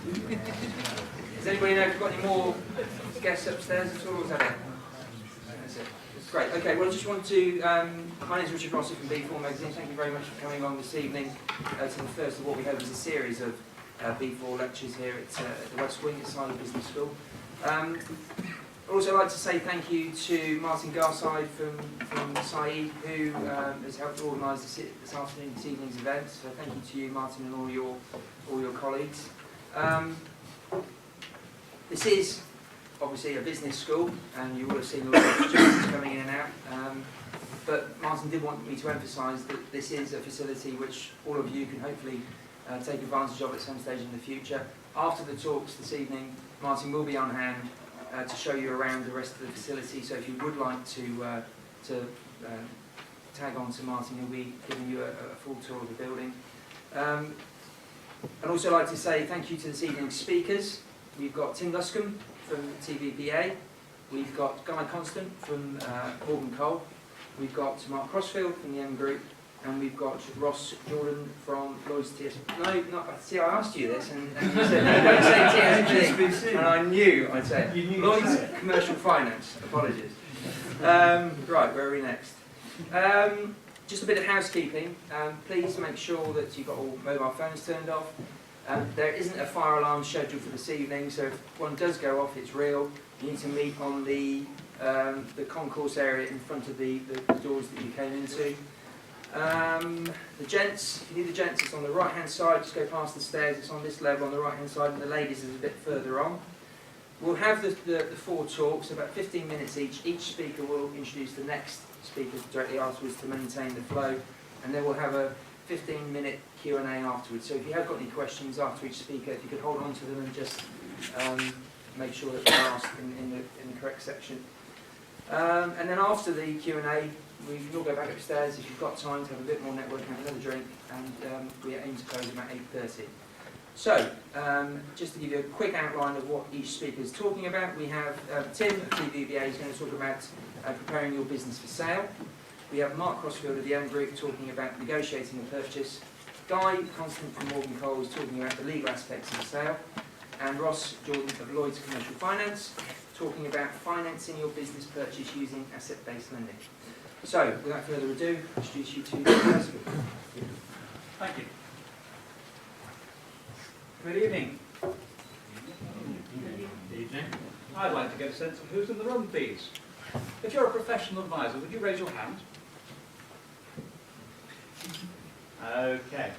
Does anybody know if we've got any more guests upstairs at all, or is that it? That's it. Great. Okay, well, I just want to, my name is Richard Rossi from B4 Magazine. Thank you very much for coming along this evening to the first of what we hope is a series of B4 lectures here at the West Wing at Silent Business School. I'd also like to say thank you to Martin Garside from Saeed, who has helped organise this afternoon, this evening's event. So thank you to you, Martin, and all your colleagues. This is obviously a business school, and you will have seen lots of students coming in and out. But Martin did want me to emphasise that this is a facility which all of you can hopefully take advantage of at some stage in the future. After the talks this evening, Martin will be on hand to show you around the rest of the facility. So if you would like to tag on to Martin, he'll be giving you a full tour of the building. I'd also like to say thank you to this evening's speakers. We've got Tim Luscombe from TVBA, we've got Guy Constant from Morgan Cole, we've got Mark Crossfield from the M Group, and we've got Ross Jordan from Lloyd's TS. No, not. See, I asked you this, and you said no, don't say TSB, and I knew I'd say it. Lloyd's Commercial Finance. Apologies. Right, where are we next? Just a bit of housekeeping. Please make sure that you've got all mobile phones turned off. There isn't a fire alarm scheduled for this evening, so if one does go off, it's real. You need to meet on the concourse area in front of the doors that you came into. The gents, if you need the gents, it's on the right-hand side. Just go past the stairs. It's on this level on the right-hand side, and the ladies is a bit further on. We'll have the four talks, about 15 minutes each. Each speaker will introduce the next speaker directly afterwards to maintain the flow, and then we'll have a 15-minute Q&A afterwards. So if you have got any questions after each speaker, if you could hold on to them and just make sure that they're asked in the correct section. And then after the Q&A, we can all go back upstairs if you've got time to have a bit more networking, have another drink, and we aim to close about 8:30. So, just to give you a quick outline of what each speaker is talking about, we have Tim of TVBA is going to talk about preparing your business for sale. We have Mark Crossfield of the M Group talking about negotiating the purchase. Guy Constant from Morgan Cole is talking about the legal aspects of the sale. And Ross Jordan of Lloyd's Commercial Finance talking about financing your business purchase using asset-based lending. So, without further ado, I'll introduce you to the first speaker. Thank you. Good evening. Good evening. I'd like to get a sense of who's in the room, please. If you're a professional advisor, would you raise your hand? Okay.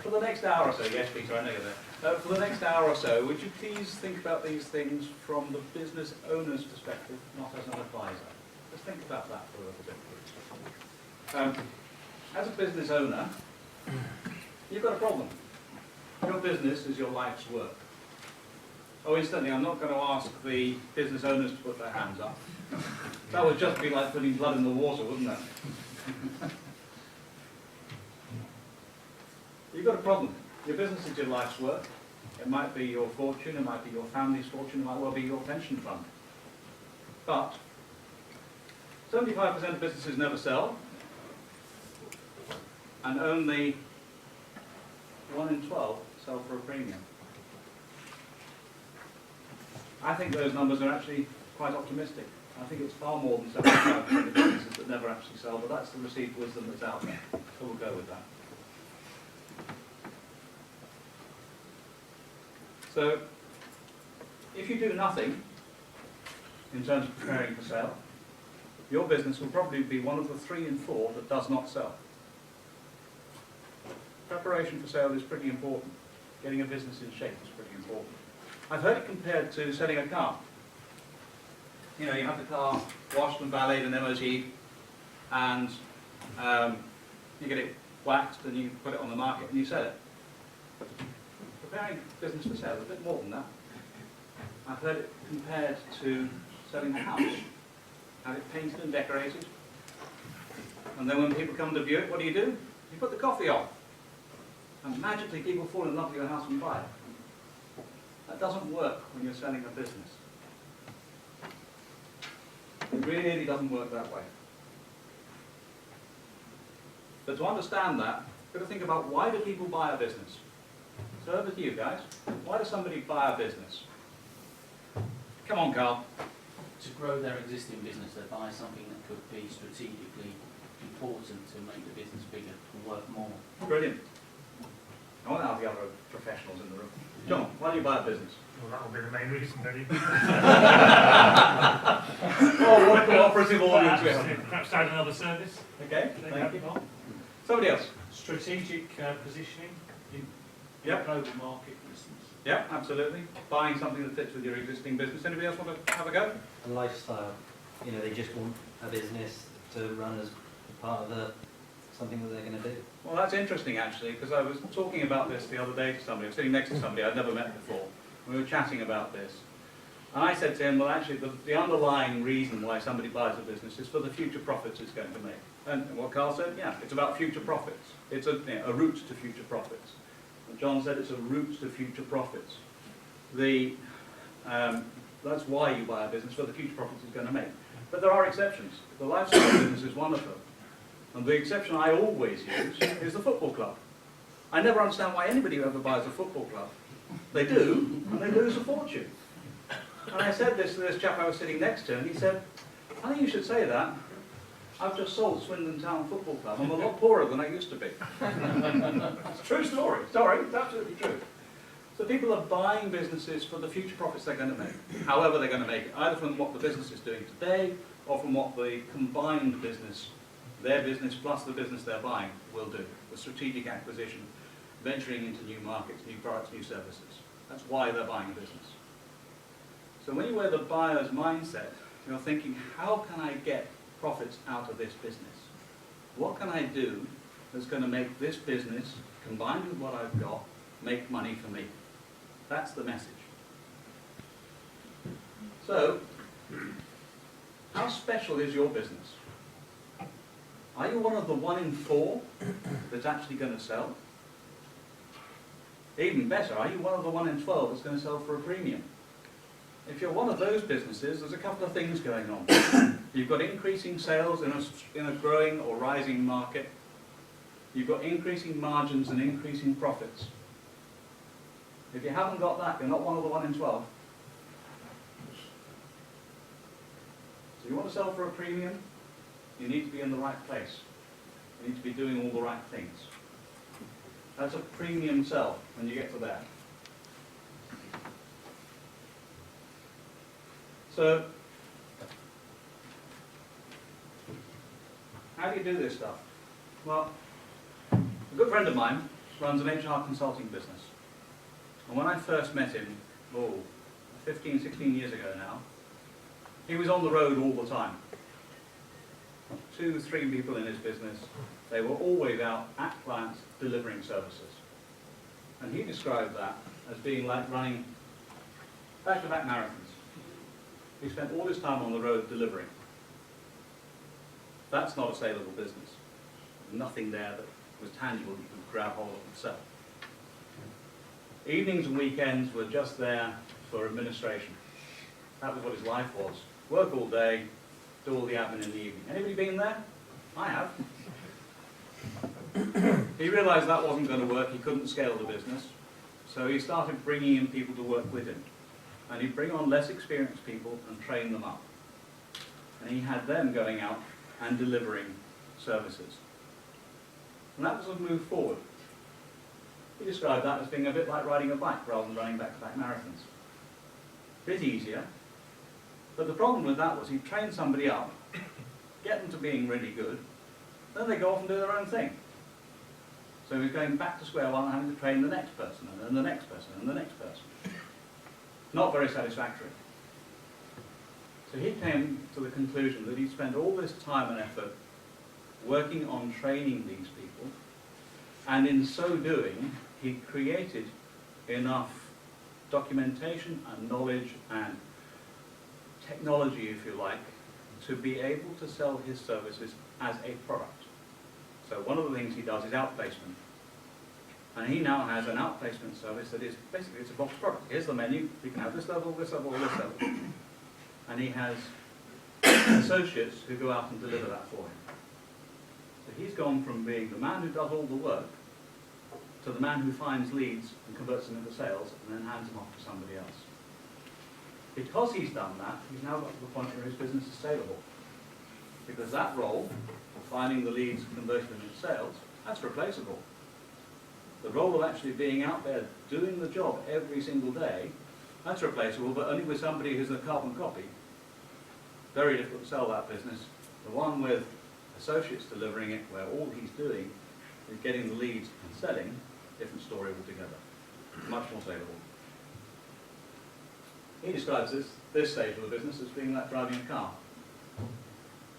For the next hour or so, yes, Peter, I know you're there. For the next hour or so, would you please think about these things from the business owner's perspective, not as an advisor? Just think about that for a little bit, please. As a business owner, you've got a problem. Your business is your life's work. Oh, incidentally, I'm not going to ask the business owners to put their hands up. That would just be like putting blood in the water, wouldn't it? You've got a problem. Your business is your life's work. It might be your fortune, it might be your family's fortune, it might well be your pension fund. But 75% of businesses never sell, and only 1 in 12 sell for a premium. I think those numbers are actually quite optimistic. I think it's far more than 75% of businesses that never actually sell, but that's the received wisdom that's out there. So we'll go with that. So, if you do nothing in terms of preparing for sale, your business will probably be one of the 3 in 4 that does not sell. Preparation for sale is pretty important. Getting a business in shape is pretty important. I've heard it compared to selling a car. You know, you have the car washed and valeted and MOT, and you get it waxed and you put it on the market and you sell it. Preparing business for sale is a bit more than that. I've heard it compared to selling a house. Have it painted and decorated, and then when people come to view it, what do? You put the coffee on, and magically people fall in love with your house and buy it. That doesn't work when you're selling a business. It really doesn't work that way. But to understand that, you've got to think about, why do people buy a business? So over to you guys. Why does somebody buy a business? Come on, Carl. To grow their existing business, they buy something that could be strategically important to make the business bigger and worth more. Brilliant. I want to have the other professionals in the room. John, why do you buy a business? Well, that'll be the main reason, really. Oh, what a cooperative audience we have. Perhaps add another service. Okay, thank you. Somebody else? Strategic positioning in Yep. the global market, for instance. Yeah, absolutely. Buying something that fits with your existing business. Anybody else want to have a go? A lifestyle. You know, they just want a business to run as part of something that they're going to do. Well, that's interesting actually, because I was talking about this the other day to somebody. I was sitting next to somebody I'd never met before. We were chatting about this. And I said to him, well, actually, the underlying reason why somebody buys a business is for the future profits it's going to make. And what Carl said, yeah, it's about future profits. It's a route to future profits. And John said it's a route to future profits. That's why you buy a business, for the future profits it's going to make. But there are exceptions. The lifestyle business is one of them. And the exception I always use is the football club. I never understand why anybody who ever buys a football club. They do, and they lose a fortune. And I said this to this chap I was sitting next to, and he said, I think you should say that. I've just sold Swindon Town Football Club. I'm a lot poorer than I used to be. It's a true story. Sorry, it's absolutely true. So people are buying businesses for the future profits they're going to make, however they're going to make it, either from what the business is doing today, or from what the combined business, their business plus the business they're buying, will do. The strategic acquisition, venturing into new markets, new products, new services. That's why they're buying a business. So when you wear the buyer's mindset, you're thinking, how can I get profits out of this business? What can I do that's going to make this business, combined with what I've got, make money for me? That's the message. So, how special is your business? Are you one of the 1 in 4 that's actually going to sell? Even better, are you one of the 1 in 12 that's going to sell for a premium? If you're one of those businesses, there's a couple of things going on. You've got increasing sales in a growing or rising market. You've got increasing margins and increasing profits. If you haven't got that, you're not one of the 1 in 12. So you want to sell for a premium? You need to be in the right place. You need to be doing all the right things. That's a premium sell when you get to there. So, how do you do this stuff? Well, a good friend of mine runs an HR consulting business. And when I first met him, 15, 16 years ago now, he was on the road all the time. 2, 3 people in his business. They were always out at clients delivering services. And he described that as being like running back-to-back marathons. He spent all his time on the road delivering. That's not a saleable business. There's nothing there that was tangible you could grab hold of and sell. Evenings and weekends were just there for administration. That was what his life was. Work all day, do all the admin in the evening. Anybody been there? I have. He realized that wasn't going to work. He couldn't scale the business. So he started bringing in people to work with him. And he'd bring on less experienced people and train them up. And he had them going out and delivering services. And that was a move forward. He described that as being a bit like riding a bike rather than running back-to-back marathons. A bit easier. But the problem with that was he'd train somebody up, get them to being really good, then they go off and do their own thing. So he was going back to square one and having to train the next person, and then the next person, and the next person. Not very satisfactory. So he came to the conclusion that he'd spent all this time and effort working on training these people, and in so doing, he created enough documentation and knowledge and technology, if you like, to be able to sell his services as a product. So one of the things he does is outplacement. And he now has an outplacement service that is basically, it's a box product. Here's the menu, you can have this level, this level, this level. And he has associates who go out and deliver that for him. So he's gone from being the man who does all the work to the man who finds leads and converts them into sales and then hands them off to somebody else. Because he's done that, he's now got to the point where his business is saleable. Because that role, finding the leads and converting them into sales, that's replaceable. The role of actually being out there doing the job every single day, that's replaceable, but only with somebody who's a carbon copy. Very difficult to sell that business. The one with associates delivering it, where all he's doing is getting the leads and selling, different story altogether. Much more saleable. He describes this stage of the business as being like driving a car.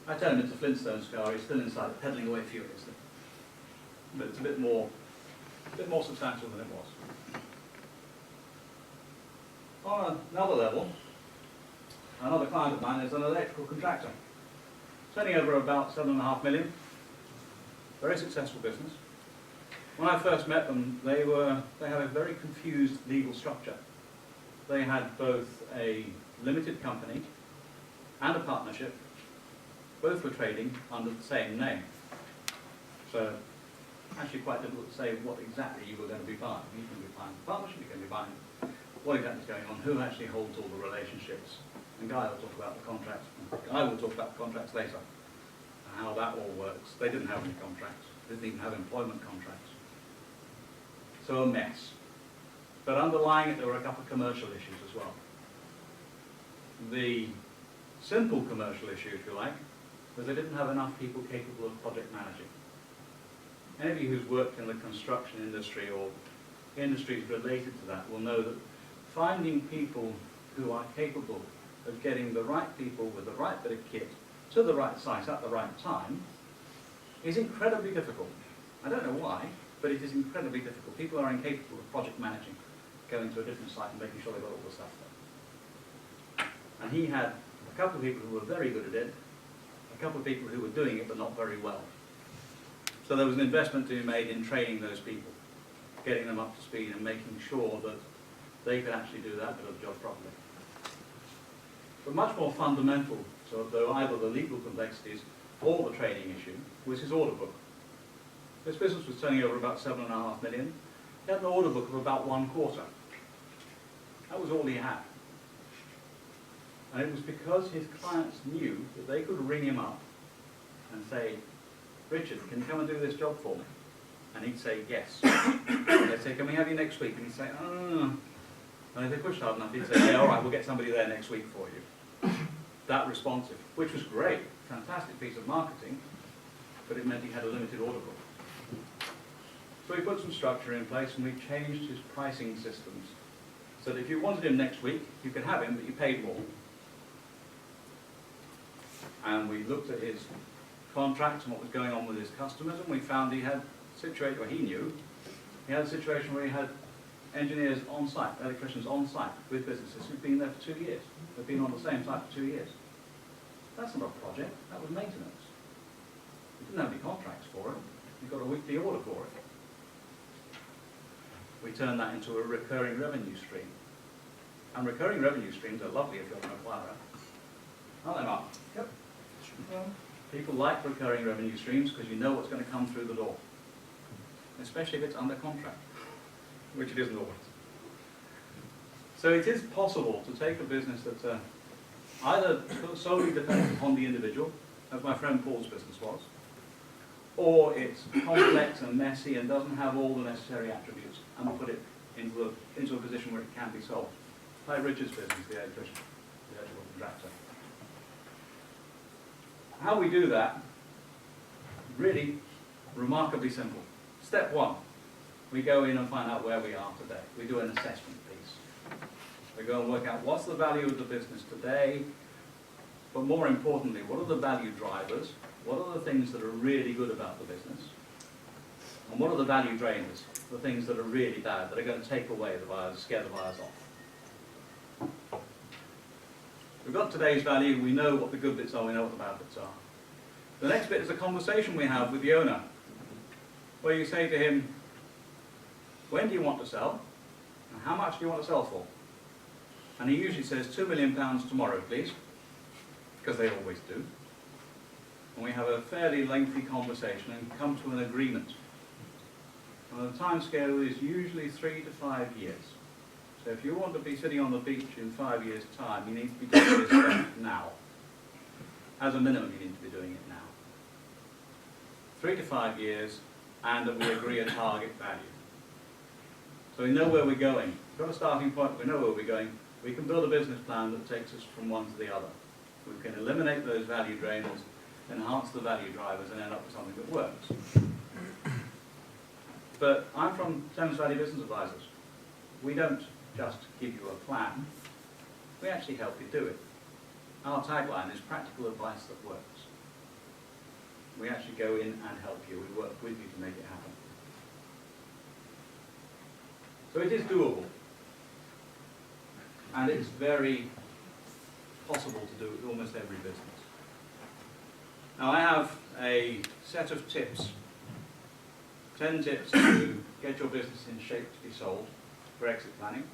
I tell him it's a Flintstones car, he's still inside it, pedaling away furiously. But it's a bit more substantial than it was. On another level, another client of mine is an electrical contractor. Turning over about 7.5 million. Very successful business. When I first met them, they had a very confused legal structure. They had both a limited company and a partnership. Both were trading under the same name. So, actually quite difficult to say what exactly you were going to be buying. You can be buying the partnership, you can be buying what exactly is going on, who actually holds all the relationships. And Guy will talk about the contracts. I will talk about the contracts later, and how that all works. They didn't have any contracts. They didn't even have employment contracts. So a mess. But underlying it, there were a couple of commercial issues as well. The simple commercial issue, if you like, was they didn't have enough people capable of project managing. Any of you who's worked in the construction industry or industries related to that will know that finding people who are capable of getting the right people with the right bit of kit to the right site at the right time is incredibly difficult. I don't know why, but it is incredibly difficult. People are incapable of project managing, going to a different site and making sure they've got all the stuff there. And he had a couple of people who were very good at it, a couple of people who were doing it but not very well. So there was an investment to be made in training those people, getting them up to speed and making sure that they could actually do that bit of the job properly. But much more fundamental, so though either the legal complexities or the training issue, was his order book. This business was turning over about 7.5 million. He had an order book of about 1/4. That was all he had. And it was because his clients knew that they could ring him up and say, Richard, can you come and do this job for me? And he'd say, yes. They'd say, can we have you next week? And he'd say, oh. And if they pushed hard enough, he'd say, yeah, all right, we'll get somebody there next week for you. That responsive, which was great, fantastic piece of marketing, but it meant he had a limited order book. So we put some structure in place and we changed his pricing systems so that if you wanted him next week, you could have him, but you paid more. And we looked at his contracts and what was going on with his customers, and we found he had a situation, or he knew, he had a situation where he had engineers on site, electricians on site with businesses who'd been there for 2 years. They'd been on the same site for 2 years. That's not a project, that was maintenance. We didn't have any contracts for it. We got a weekly order for it. We turned that into a recurring revenue stream. And recurring revenue streams are lovely if you're an acquirer. Aren't they, Mark? Yep. People like recurring revenue streams because you know what's going to come through the door. Especially if it's under contract, which it isn't always. So it is possible to take a business that's either solely dependent upon the individual, as my friend Paul's business was, or it's complex and messy and doesn't have all the necessary attributes, and put it into a position where it can be solved. Like Richard's business, the electrician, the electrical contractor. How we do that, really remarkably simple. Step one, we go in and find out where we are today. We do an assessment piece. We go and work out what's the value of the business today, but more importantly, what are the value drivers? What are the things that are really good about the business? And what are the value drainers? The things that are really bad, that are going to take away the buyers, scare the buyers off. We've got today's value, we know what the good bits are, we know what the bad bits are. The next bit is a conversation we have with the owner, where you say to him, when do you want to sell? And how much do you want to sell for? And he usually says, £2 million tomorrow, please, because they always do. And we have a fairly lengthy conversation and come to an agreement. And the time scale is usually 3 to 5 years. So if you want to be sitting on the beach in 5 years' time, you need to be doing this stuff now. As a minimum, you need to be doing it now. 3 to 5 years, and that we agree a target value. So we know where we're going. We've got a starting point, we know where we're going. We can build a business plan that takes us from one to the other. We can eliminate those value drainers, enhance the value drivers, and end up with something that works. But I'm from Thames Valley Business Advisors. We don't just give you a plan, we actually help you do it. Our tagline is practical advice that works. We actually go in and help you, we work with you to make it happen. So it is doable. And it's very possible to do with almost every business. Now I have a set of tips, 10 tips to get your business in shape to be sold for exit planning.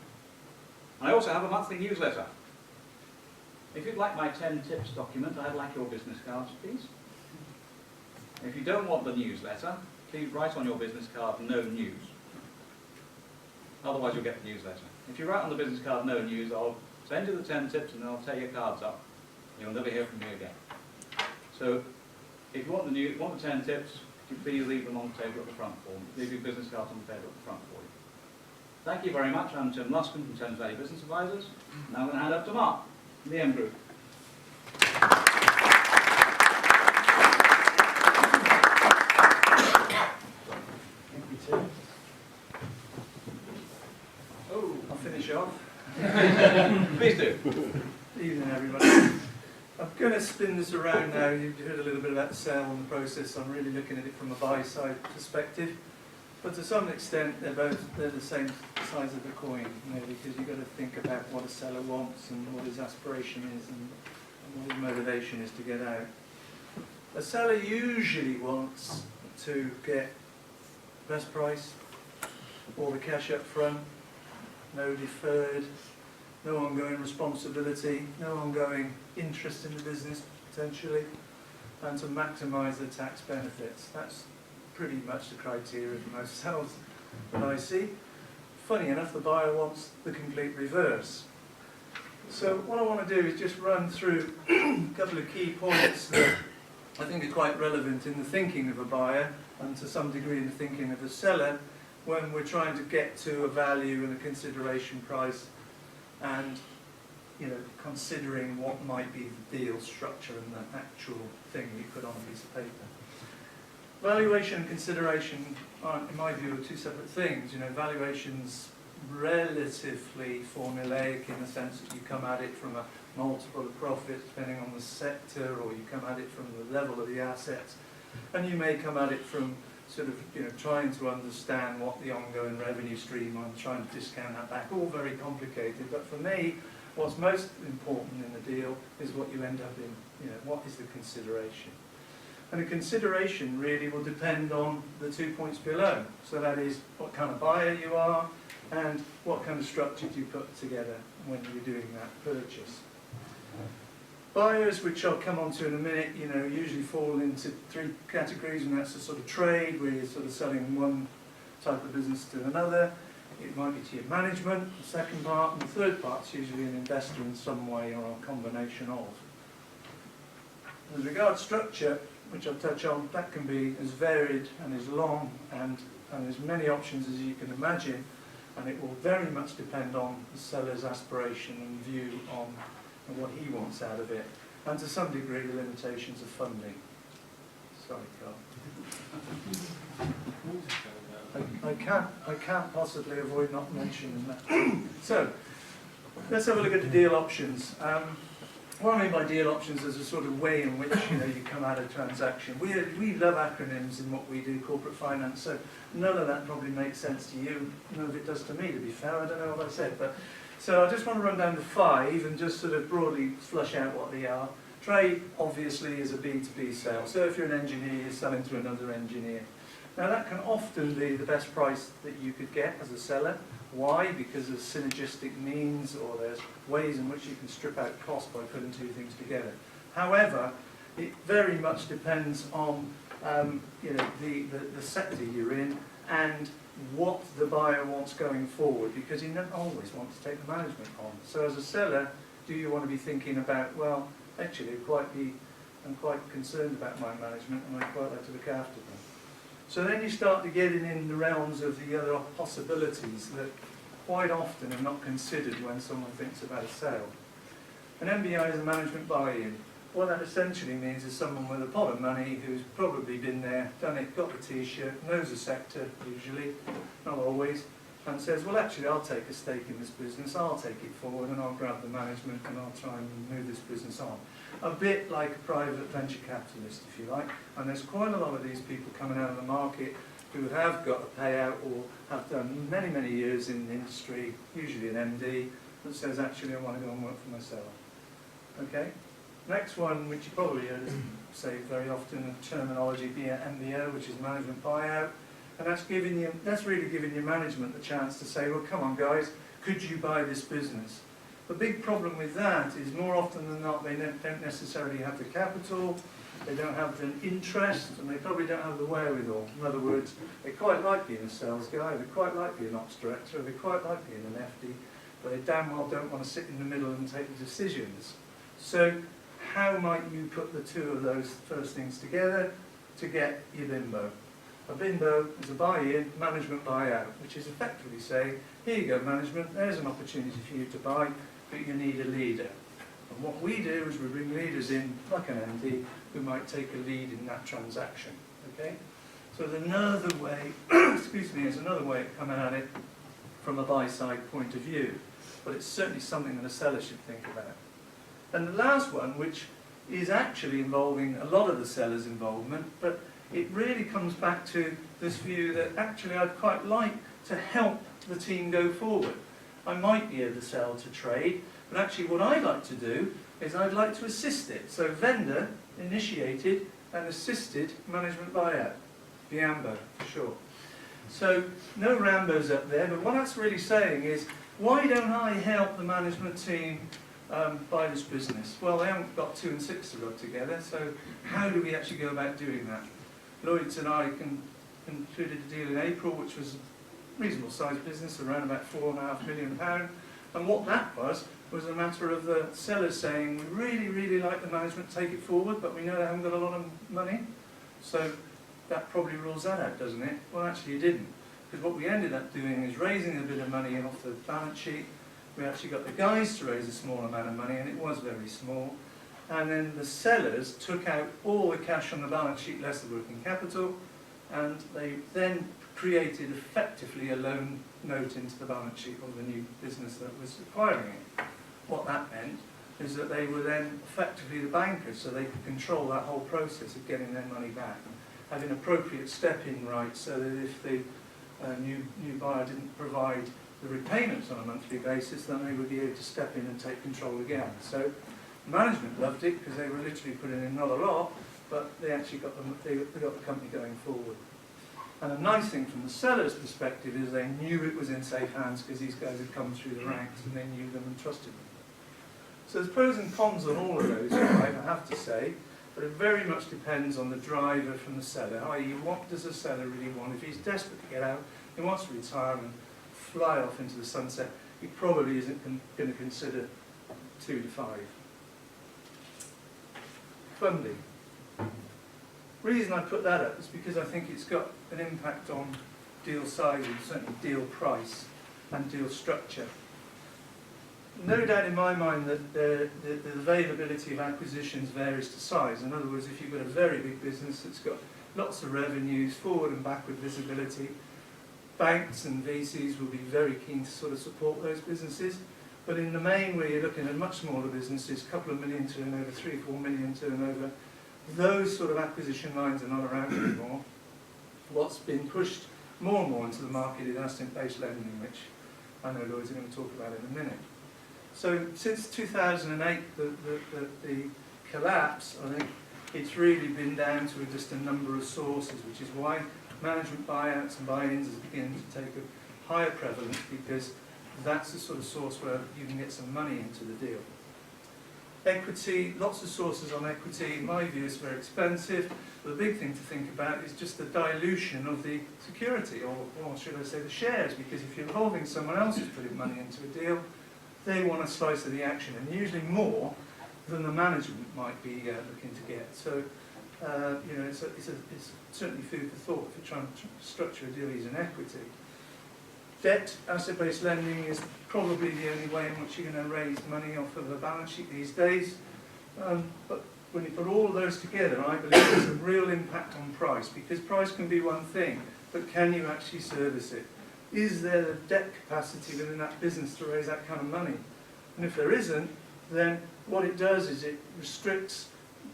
And I also have a monthly newsletter. If you'd like my 10 tips document, I'd like your business cards, please. If you don't want the newsletter, please write on your business card, no news. Otherwise you'll get the newsletter. If you write on the business card, no news, I'll send you the 10 tips and then I'll tear your cards up. You'll never hear from me again. So, if you want the 10 tips, could you please leave them on the table at the front for me. Leave your business cards on the table at the front for you. Thank you very much. I'm Tim Luscombe from Thames Valley Business Advisors. Now I'm going to hand up to Mark, from the M Group. Thank you, Tim. Oh, I'll finish off. please do. Evening, everybody. I'm going to spin this around now. You've heard a little bit about the sale and the process. I'm really looking at it from a buy-side perspective. But to some extent, they're the same size of the coin, really, because you've got to think about what a seller wants and what his aspiration is and what his motivation is to get out. A seller usually wants to get best price, all the cash up front, no deferred, no ongoing responsibility, no ongoing interest in the business, potentially, and to maximise the tax benefits. That's pretty much the criteria for most sales that I see. Funny enough, the buyer wants the complete reverse. So what I want to do is just run through a couple of key points that I think are quite relevant in the thinking of a buyer and to some degree in the thinking of a seller when we're trying to get to a value and a consideration price and, you know, considering what might be the deal structure and the actual thing you put on a piece of paper. Valuation and consideration are, in my view, are two separate things. You know, valuation's relatively formulaic in the sense that you come at it from a multiple of profit depending on the sector, or you come at it from the level of the assets, and you may come at it from sort of, you know, trying to understand what the ongoing revenue stream and trying to discount that back. All very complicated, but for me, what's most important in the deal is what you end up in. You know, what is the consideration? And the consideration really will depend on the 2 points below. So that is what kind of buyer you are and what kind of structure do you put together when you're doing that purchase. Buyers, which I'll come on to in a minute, you know, usually fall into three categories, and that's a sort of trade where you're sort of selling one type of business to another. It might be to your management, the second part, and the third part's usually an investor in some way or a combination of. As regards structure, which I'll touch on, that can be as varied and as long and as many options as you can imagine, and it will very much depend on the seller's aspiration and view on what he wants out of it, and to some degree the limitations of funding. Sorry, Carl. I can't possibly avoid not mentioning that. So, let's have a look at the deal options. What I mean by deal options is a sort of way in which, you know, you come at a transaction. We love acronyms in what we do, corporate finance, so none of that probably makes sense to you. None of it does to me, to be fair. I don't know what I said, but so I just want to run down the 5 and just sort of broadly flush out what they are. Trade, obviously, is a B2B sale. So if you're an engineer, you're selling to another engineer. Now that can often be the best price that you could get as a seller. Why? Because there's synergistic means, or there's ways in which you can strip out cost by putting two things together. However, it very much depends on you know, the sector you're in and what the buyer wants going forward, because you don't always want to take the management on. So as a seller, do you want to be thinking about, well, actually I'm quite concerned about my management and I'd quite like to look after them. So then you start to get in the realms of the other possibilities that quite often are not considered when someone thinks about a sale. An MBI is a management buy-in. What that essentially means is someone with a pot of money who's probably been there, done it, got the t-shirt, knows the sector usually, not always, and says, well actually I'll take a stake in this business, I'll take it forward and I'll grab the management and I'll try and move this business on. A bit like a private venture capitalist, if you like, and there's quite a lot of these people coming out of the market who have got a payout or have done many, many years in the industry, usually an MD, that says actually I want to go and work for myself. Okay? Next one, which you probably heard us say very often, the terminology being MBO, which is management buyout, and that's really giving your management the chance to say, well, come on, guys, could you buy this business? The big problem with that is more often than not, they don't necessarily have the capital, they don't have the interest, and they probably don't have the wherewithal. In other words, they quite like being a sales guy, they quite like being an ops director, they quite like being an FD, but they damn well don't want to sit in the middle and take the decisions. So how might you put the two of those first things together to get your bimbo? A bimbo is a buy-in, management buyout, which is effectively saying, here you go management, there's an opportunity for you to buy, but you need a leader. And what we do is we bring leaders in, like an MD, who might take a lead in that transaction. Okay? So there's another way, excuse me, there's another way of coming at it from a buy-side point of view, but it's certainly something that a seller should think about. And the last one, which is actually involving a lot of the seller's involvement, but it really comes back to this view that actually I'd quite like to help the team go forward. I might be able to sell to trade, but actually what I'd like to do is I'd like to assist it. So vendor initiated and assisted management buyout, VAMBO for short. So no Rambos up there, but what that's really saying is, why don't I help the management team buy this business? Well, they haven't got 2 and 6 to rub together, so how do we actually go about doing that? Lloyds and I concluded a deal in April, which was a reasonable sized business, around about £4.5 million. And what that was a matter of the sellers saying, we really, really like the management, take it forward, but we know they haven't got a lot of money. So that probably rules that out, doesn't it? Well, actually it didn't. Because what we ended up doing is raising a bit of money off the balance sheet. We actually got the guys to raise a small amount of money, and it was very small. And then the sellers took out all the cash on the balance sheet, less the working capital, and they then created effectively a loan note into the balance sheet of the new business that was acquiring it. What that meant is that they were then effectively the bankers, so they could control that whole process of getting their money back, having appropriate step-in rights, so that if the new buyer didn't provide the repayments on a monthly basis, then they would be able to step in and take control again. So management loved it because they were literally putting in not a lot, but they actually got they got the company going forward. And a nice thing from the seller's perspective is they knew it was in safe hands because these guys had come through the ranks and they knew them and trusted them. So there's pros and cons on all of those, I have to say, but it very much depends on the driver from the seller, i.e. what does the seller really want? If he's desperate to get out, he wants to retire and fly off into the sunset, he probably isn't going to consider 2 to 5. Funding. The reason I put that up is because I think it's got an impact on deal size and certainly deal price and deal structure. No doubt in my mind that the availability of acquisitions varies to size. In other words, if you've got a very big business that's got lots of revenues, forward and backward visibility, banks and VCs will be very keen to sort of support those businesses. But in the main, where you're looking at much smaller businesses, a couple of million turnover, 3 or 4 million turnover, those sort of acquisition lines are not around anymore. What's been pushed more and more into the market is asset-based lending, which I know Lloyds are going to talk about in a minute. So since 2008, the collapse, I think it's really been down to just a number of sources, which is why management buyouts and buy-ins is beginning to take a higher prevalence, because that's the sort of source where you can get some money into the deal. Equity, lots of sources on equity. In my view, it's very expensive. The big thing to think about is just the dilution of the security, or should I say the shares, because if you're involving someone else who's putting money into a deal, they want a slice of the action, and usually more than the management might be looking to get. So, you know, it's certainly food for thought if you're trying to structure a deal using equity. Debt, asset-based lending is probably the only way in which you're going to raise money off of a balance sheet these days. But when you put all of those together, I believe there's a real impact on price, because price can be one thing, but can you actually service it? Is there the debt capacity within that business to raise that kind of money? And if there isn't, then what it does is it restricts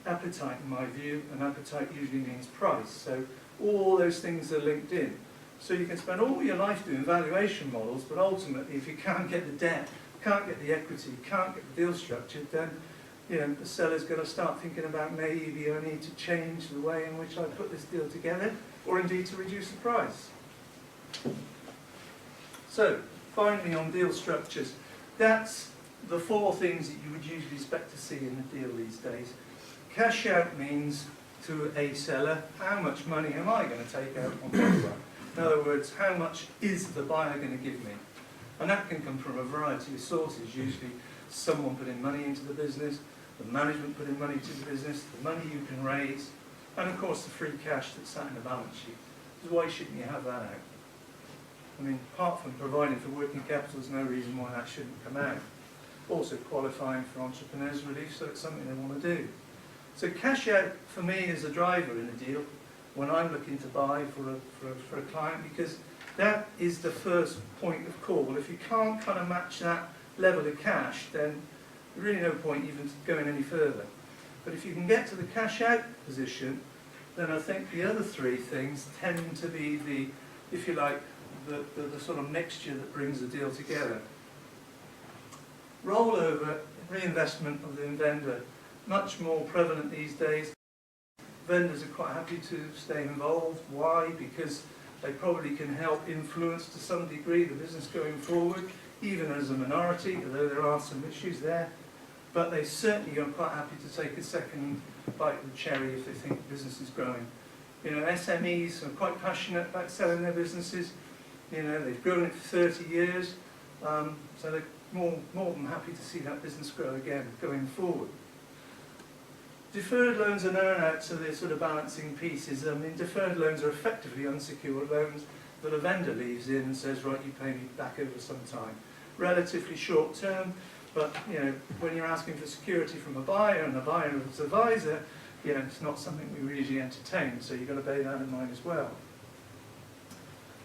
appetite, in my view, and appetite usually means price. So all those things are linked in. So you can spend all your life doing valuation models, but ultimately if you can't get the debt, can't get the equity, can't get the deal structured, then you know, the seller's got to start thinking about maybe I need to change the way in which I put this deal together, or indeed to reduce the price. So, finally on deal structures, that's the four things that you would usually expect to see in a deal these days. Cash out means to a seller, how much money am I going to take out on paper? In other words, how much is the buyer going to give me? And that can come from a variety of sources, usually someone putting money into the business, the management putting money into the business, the money you can raise, and of course the free cash that's sat in the balance sheet. So why shouldn't you have that out? I mean, apart from providing for working capital, there's no reason why that shouldn't come out. Also qualifying for entrepreneurs relief, so it's something they want to do. So cash out for me is a driver in a deal when I'm looking to buy for a client, because that is the first point of call. If you can't kind of match that level of cash, then there's really no point even going any further. But if you can get to the cash out position, then I think the other three things tend to be the, if you like, the sort of mixture that brings the deal together. Rollover, reinvestment of the vendor, much more prevalent these days. Vendors are quite happy to stay involved. Why? Because they probably can help influence to some degree the business going forward, even as a minority, although there are some issues there. But they certainly are quite happy to take a second bite of the cherry if they think the business is growing. You know, SMEs are quite passionate about selling their businesses. You know, they've grown it for 30 years, so they're more than happy to see that business grow again going forward. Deferred loans and earn-outs are the sort of balancing pieces. I mean, deferred loans are effectively unsecured loans that a vendor leaves in and says, right, you pay me back over some time. Relatively short term, but you know, when you're asking for security from a buyer and the buyer is an advisor, you know, it's not something we usually entertain, so you've got to bear that in mind as well.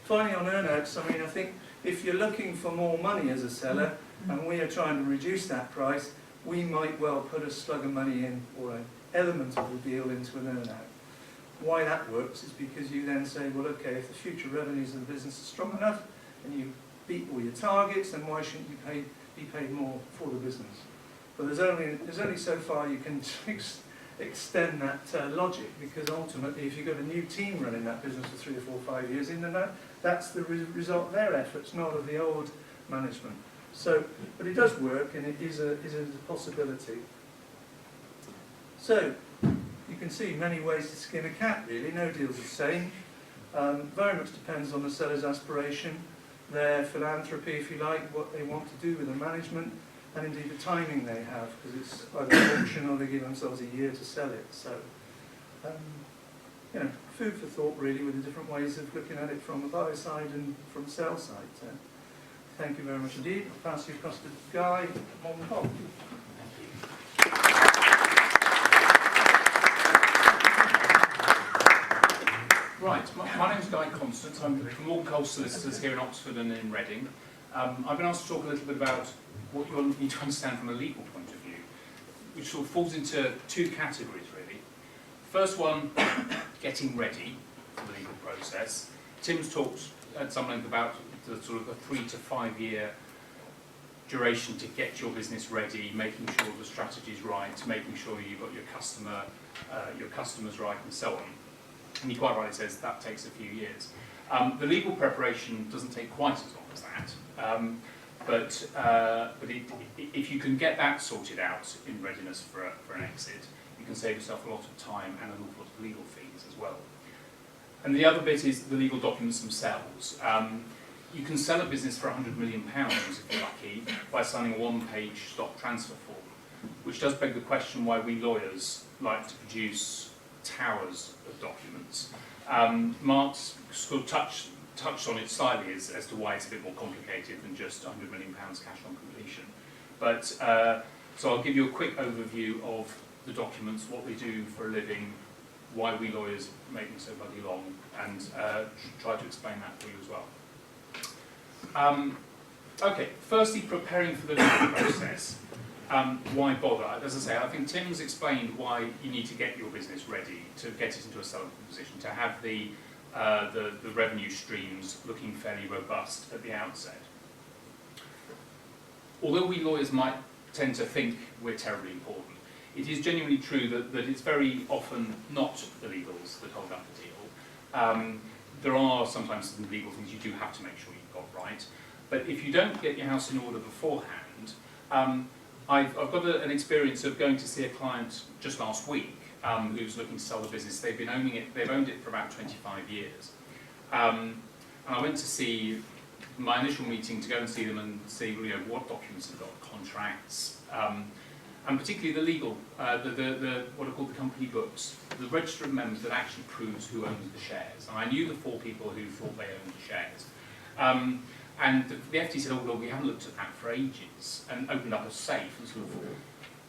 Finally, on earn-outs, I mean, I think if you're looking for more money as a seller and we are trying to reduce that price, we might well put a slug of money in, or an element of the deal, into an earn-out. Why that works is because you then say, well, okay, if the future revenues of the business are strong enough and you beat all your targets, then why shouldn't you be paid more for the business? But there's only so far you can extend that logic, because ultimately if you've got a new team running that business for 3 or 4 or 5 years in and out, that's the result of their efforts, not of the old management. So, but it does work, and it is a possibility. So, you can see many ways to skin a cat, really. No deal's the same. Very much depends on the seller's aspiration, their philanthropy, if you like, what they want to do with the management, and indeed the timing they have, because it's either an auction or they give themselves a year to sell it. So, you know, food for thought, really, with the different ways of looking at it from the buyer side and from the sell side. So, thank you very much indeed. I'll pass you across to Guy on the top. Right, my name's Guy Constant. I'm from Morgan Cole Solicitors here in Oxford and in Reading. I've been asked to talk a little bit about what you'll need to understand from a legal point of view, which sort of falls into two categories, really. First one, getting ready for the legal process. Tim's talked at some length about the sort of a 3 to 5 year duration to get your business ready, making sure the strategy's right, making sure you've got your customers right, and so on. And he quite rightly says that takes a few years. The legal preparation doesn't take quite as long as that. if you can get that sorted out in readiness for an exit, you can save yourself a lot of time and an awful lot of legal fees as well. And the other bit is the legal documents themselves. You can sell a business for £100 million if you're lucky by signing a one-page stock transfer form, which does beg the question why we lawyers like to produce towers of documents. Mark's sort of touched on it slightly as to why it's a bit more complicated than just £100 million cash on completion. But so I'll give you a quick overview of the documents, what we do for a living, why we lawyers make them so bloody long, and try to explain that for you as well. Okay, firstly, preparing for the legal process. Why bother? As I say, I think Tim's explained why you need to get your business ready, to get it into a sellable position, to have the revenue streams looking fairly robust at the outset. Although we lawyers might tend to think we're terribly important, it is genuinely true that it's very often not the legals that hold up the deal. There are sometimes some legal things you do have to make sure you've got right, but if you don't get your house in order beforehand, I've got an experience of going to see a client just last week who's looking to sell the business. They've been owning it. They've owned it for about 25 years. And I went to see my initial meeting to go and see them and see what documents they've got, contracts, and particularly the legal, what are called the company books, the register of members that actually proves who owns the shares. And I knew the 4 people who thought they owned the shares. And the FT said, oh, well, we haven't looked at that for ages, and opened up a safe, and sort of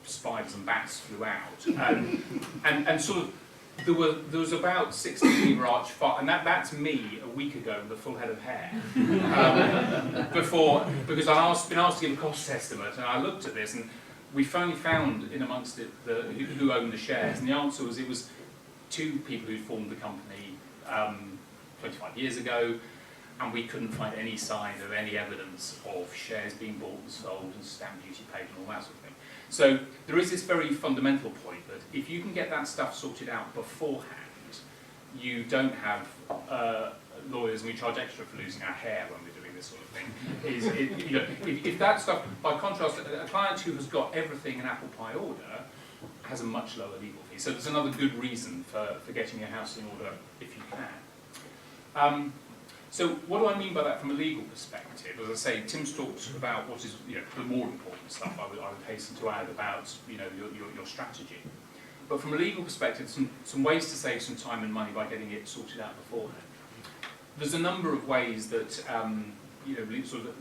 spiders and bats flew out. And sort of, there was about 60 lever arch fire, and that's me a week ago with a full head of hair. Because I'd been asked to give a cost estimate, and I looked at this, and we finally found in amongst it who owned the shares, and the answer was it was 2 people who formed the company 25 years ago, and we couldn't find any sign of any evidence of shares being bought and sold and stamp duty paid and all that sort of thing. So there is this very fundamental point that if you can get that stuff sorted out beforehand, you don't have lawyers, and we charge extra for losing our hair when we're doing this sort of thing. If that stuff, by contrast, a client who has got everything in apple pie order has a much lower legal fee. So there's another good reason for getting your house in order if you can. So what do I mean by that from a legal perspective? As I say, Tim's talked about what is the more important stuff. I would hasten to add about your strategy. But from a legal perspective, some ways to save some time and money by getting it sorted out beforehand. There's a number of ways that sort of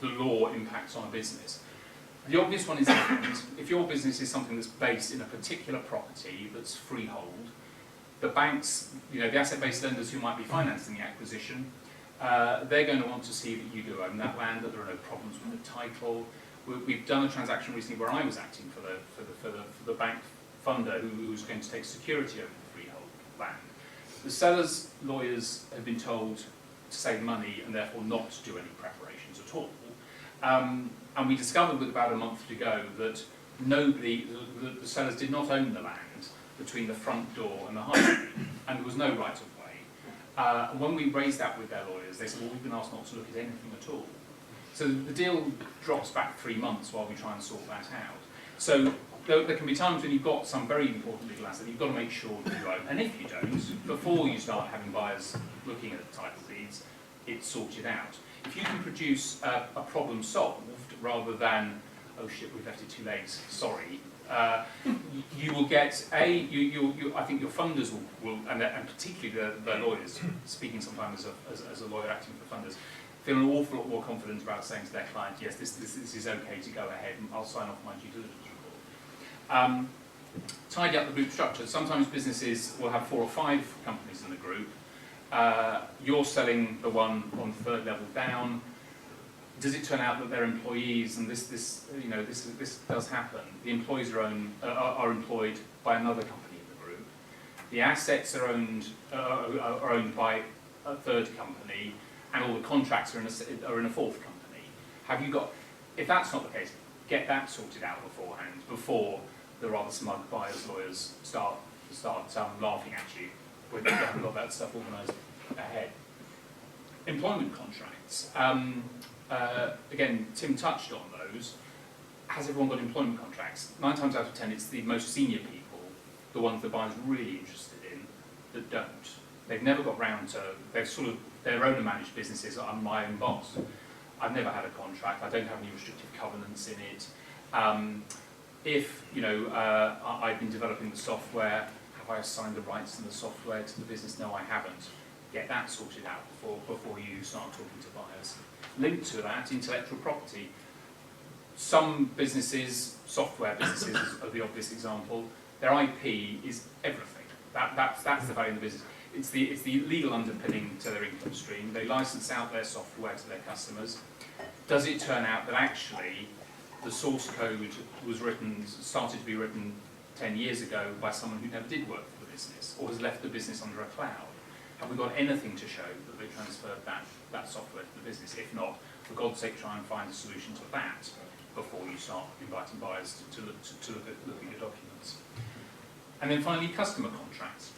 the law impacts on a business. The obvious one is that if your business is something that's based in a particular property that's freehold, the banks, the asset-based lenders who might be financing the acquisition, they're going to want to see that you do own that land, that there are no problems with the title. We've done a transaction recently where I was acting for the bank funder who was going to take security over the freehold land. The seller's lawyers have been told to save money and therefore not to do any preparations at all. And we discovered with about a month to go that the sellers did not own the land between the front door and the high street, and there was no right of way. And when we raised that with their lawyers, they said, well, we've been asked not to look at anything at all. So the deal drops back 3 months while we try and sort that out. So there can be times when you've got some very important legal asset that you've got to make sure that you own. And if you don't, before you start having buyers looking at the title deeds, it's sorted out. If you can produce a problem solved rather than, oh shit, we've left it too late, sorry, you will get I think your funders will and particularly the lawyers, speaking sometimes as a lawyer acting for funders, feel an awful lot more confident about saying to their client, yes, this is okay to go ahead, and I'll sign off my due diligence report. Tidy up the group structure. Sometimes businesses will have 4 or 5 companies in the group. You're selling the one on the 3rd level down. Does it turn out that they're employees, and this does happen? The employees are employed by another company in the group. The assets are owned by a 3rd company, and all the contracts are in a 4th company. If that's not the case, get that sorted out beforehand, before the rather smug buyers' lawyers start laughing at you when you haven't got that stuff organised ahead. Employment contracts. again, Tim touched on those. Has everyone got employment contracts? 9 times out of 10, it's the most senior people, the ones the buyer's really interested in, that don't. They've never got round to, they're sort of, their owner-managed businesses. I'm my own boss. I've never had a contract. I don't have any restrictive covenants in it. If, you know, I've been developing the software, have I assigned the rights to the software to the business? No, I haven't. Get that sorted out before you start talking to buyers. Linked to that, intellectual property. Some businesses, software businesses are the obvious example, their IP is everything. That's the value of the business. It's the legal underpinning to their income stream. They license out their software to their customers. Does it turn out that actually the source code was started to be written 10 years ago by someone who never did work for the business, or has left the business under a cloud? Have we got anything to show that they transferred that software to the business? If not, for God's sake, try and find a solution to that before you start inviting buyers to look at your documents. And then finally, customer contracts.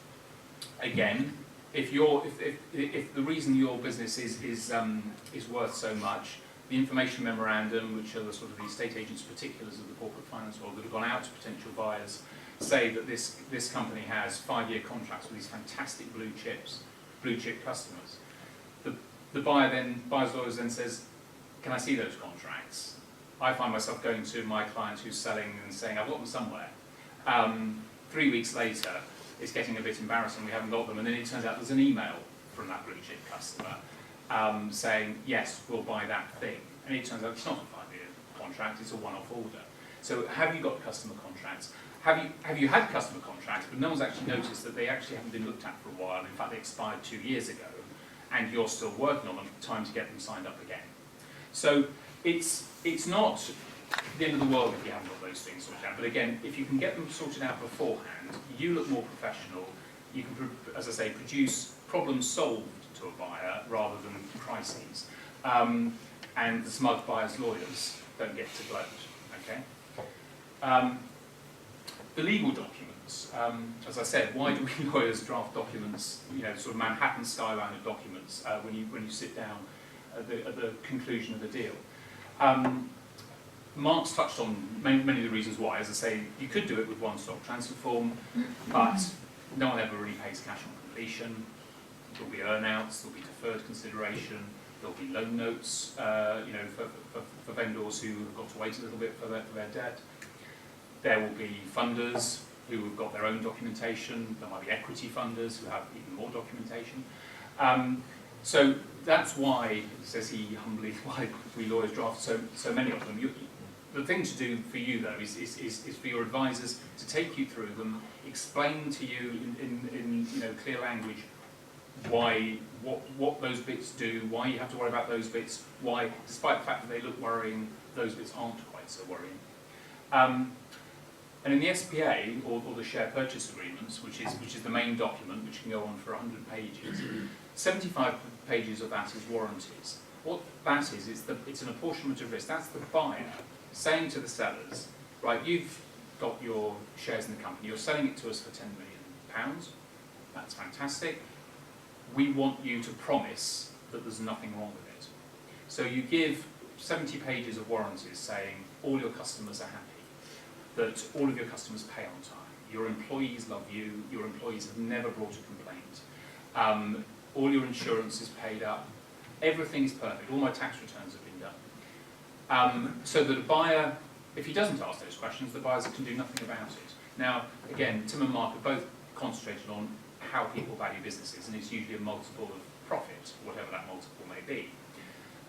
Again, if the reason your business is worth so much, the information memorandum, which are the sort of the estate agents' particulars of the corporate finance world that have gone out to potential buyers, say that this company has 5-year contracts with these fantastic blue chip customers. The buyer's lawyers then says, can I see those contracts? I find myself going to my client who's selling and saying, I've got them somewhere. 3 weeks later, it's getting a bit embarrassing, we haven't got them, and then it turns out there's an email from that blue chip customer saying, yes, we'll buy that thing. And it turns out it's not a 5-year contract, it's a one-off order. So have you got customer contracts? Have you had customer contracts, but no one's actually noticed that they actually haven't been looked at for a while? In fact, they expired 2 years ago, and you're still working on them, time to get them signed up again. So it's not the end of the world if you haven't got those things sorted out. But again, if you can get them sorted out beforehand, you look more professional. You can, as I say, produce problems solved to a buyer rather than crises. And the smug buyer's lawyers don't get to gloat. Okay. The legal documents. As I said, why do we lawyers draft documents? You know, sort of Manhattan skyline of documents when you sit down at the conclusion of the deal. Mark's touched on many of the reasons why. As I say, you could do it with one stock transfer form, but no one ever really pays cash on completion. There'll be earn-outs, there'll be deferred consideration, there'll be loan notes, you know, for vendors who have got to wait a little bit for their debt. There will be funders who have got their own documentation. There might be equity funders who have even more documentation. So that's why, says he humbly, why we lawyers draft so many of them. The thing to do for you, though, is for your advisors to take you through them, explain to you in you know, clear language what those bits do, why you have to worry about those bits, why, despite the fact that they look worrying, those bits aren't quite so worrying. And in the SPA, or the share purchase agreements, which is the main document, which can go on for 100 pages, 75 pages of that is warranties. What that is, it's an apportionment of risk. That's the buyer saying to the sellers, right, you've got your shares in the company, you're selling it to us for £10 million. That's fantastic. We want you to promise that there's nothing wrong with it. So you give 70 pages of warranties saying all your customers are happy, that all of your customers pay on time, your employees love you, your employees have never brought a complaint, all your insurance is paid up, everything is perfect, all my tax returns have been done. So that a buyer, if he doesn't ask those questions, the buyers can do nothing about it. Now, again, Tim and Mark have both concentrated on how people value businesses, and it's usually a multiple of profit, whatever that multiple may be.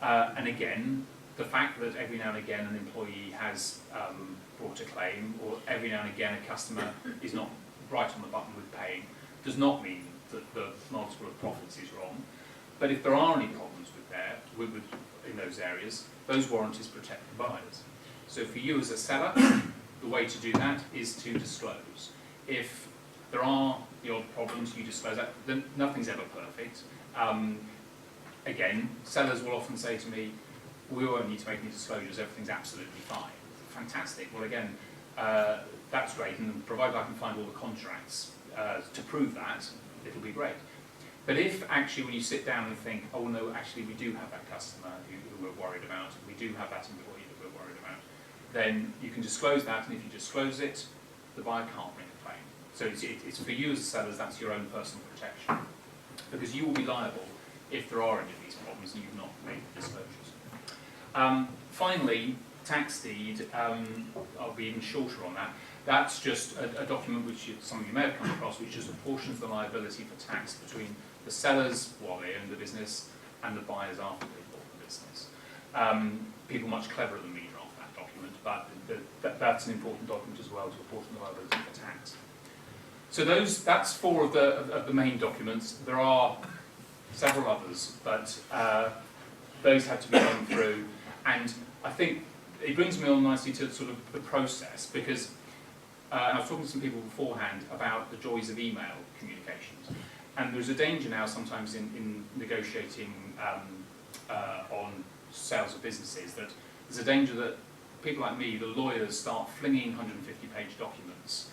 And again, the fact that every now and again an employee has brought a claim, or every now and again a customer is not right on the button with paying, does not mean that the multiple of profits is wrong. But if there are any problems in those areas, those warranties protect the buyers. So for you as a seller, the way to do that is to disclose. If there are the odd problems, you disclose that. Then nothing's ever perfect. Again, sellers will often say to me, we won't need to make any disclosures, everything's absolutely fine. Fantastic. Well, again, that's great, and provided I can find all the contracts to prove that, it'll be great. But if actually when you sit down and think, oh no, actually we do have that customer who we're worried about, we do have that employee that we're worried about, then you can disclose that, and if you disclose it, the buyer can't bring a claim. So it's for you as sellers, that's your own personal protection, because you will be liable if there are any of these problems and you've not made the disclosures. Finally, tax deed, I'll be even shorter on that. That's just a document which some of you may have come across, which just apportions the liability for tax between the sellers while they own the business and the buyers after they bought the business. People much cleverer than me draft that document, but that's an important document as well to apportion the liability for tax. So that's 4 of the main documents. There are several others, but those had to be gone through, and I think it brings me on nicely to sort of the process, because I was talking to some people beforehand about the joys of email communications, and there's a danger now sometimes in negotiating on sales of businesses, that there's a danger that people like me, the lawyers, start flinging 150-page documents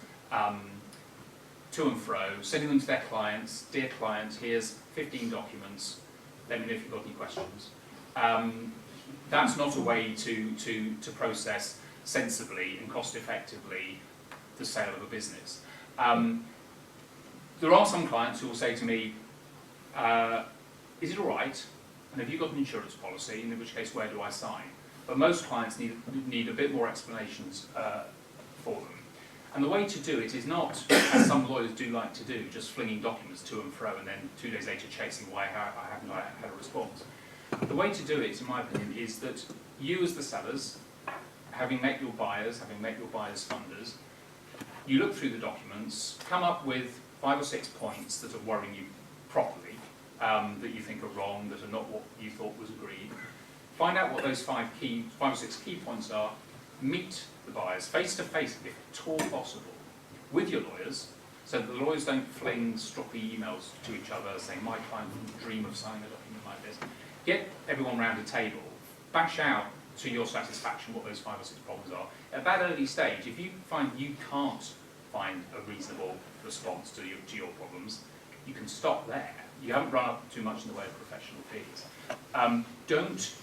to and fro, sending them to their clients. Dear client, here's 15 documents, let me know if you've got any questions. That's not a way to process sensibly and cost effectively the sale of a business. There are some clients who will say to me, is it all right, and have you got an insurance policy, in which case where do I sign? But most clients need a bit more explanations for them. And the way to do it is not, as some lawyers do like to do, just flinging documents to and fro and then 2 days later chasing why I haven't had a response. The way to do it, in my opinion, is that you as the sellers, having met your buyers funders, you look through the documents, come up with 5 or 6 points that are worrying you properly, that you think are wrong, that are not what you thought was agreed. Find out what those 5 or 6 key points are, meet the buyers face to face, if at all possible, with your lawyers, so that the lawyers don't fling stroppy emails to each other saying, my client wouldn't dream of signing a document like this. Get everyone round a table, bash out to your satisfaction what those 5 or 6 problems are. At that early stage, if you find you can't find a reasonable response to your problems, you can stop there. You haven't run up too much in the way of professional fees. Don't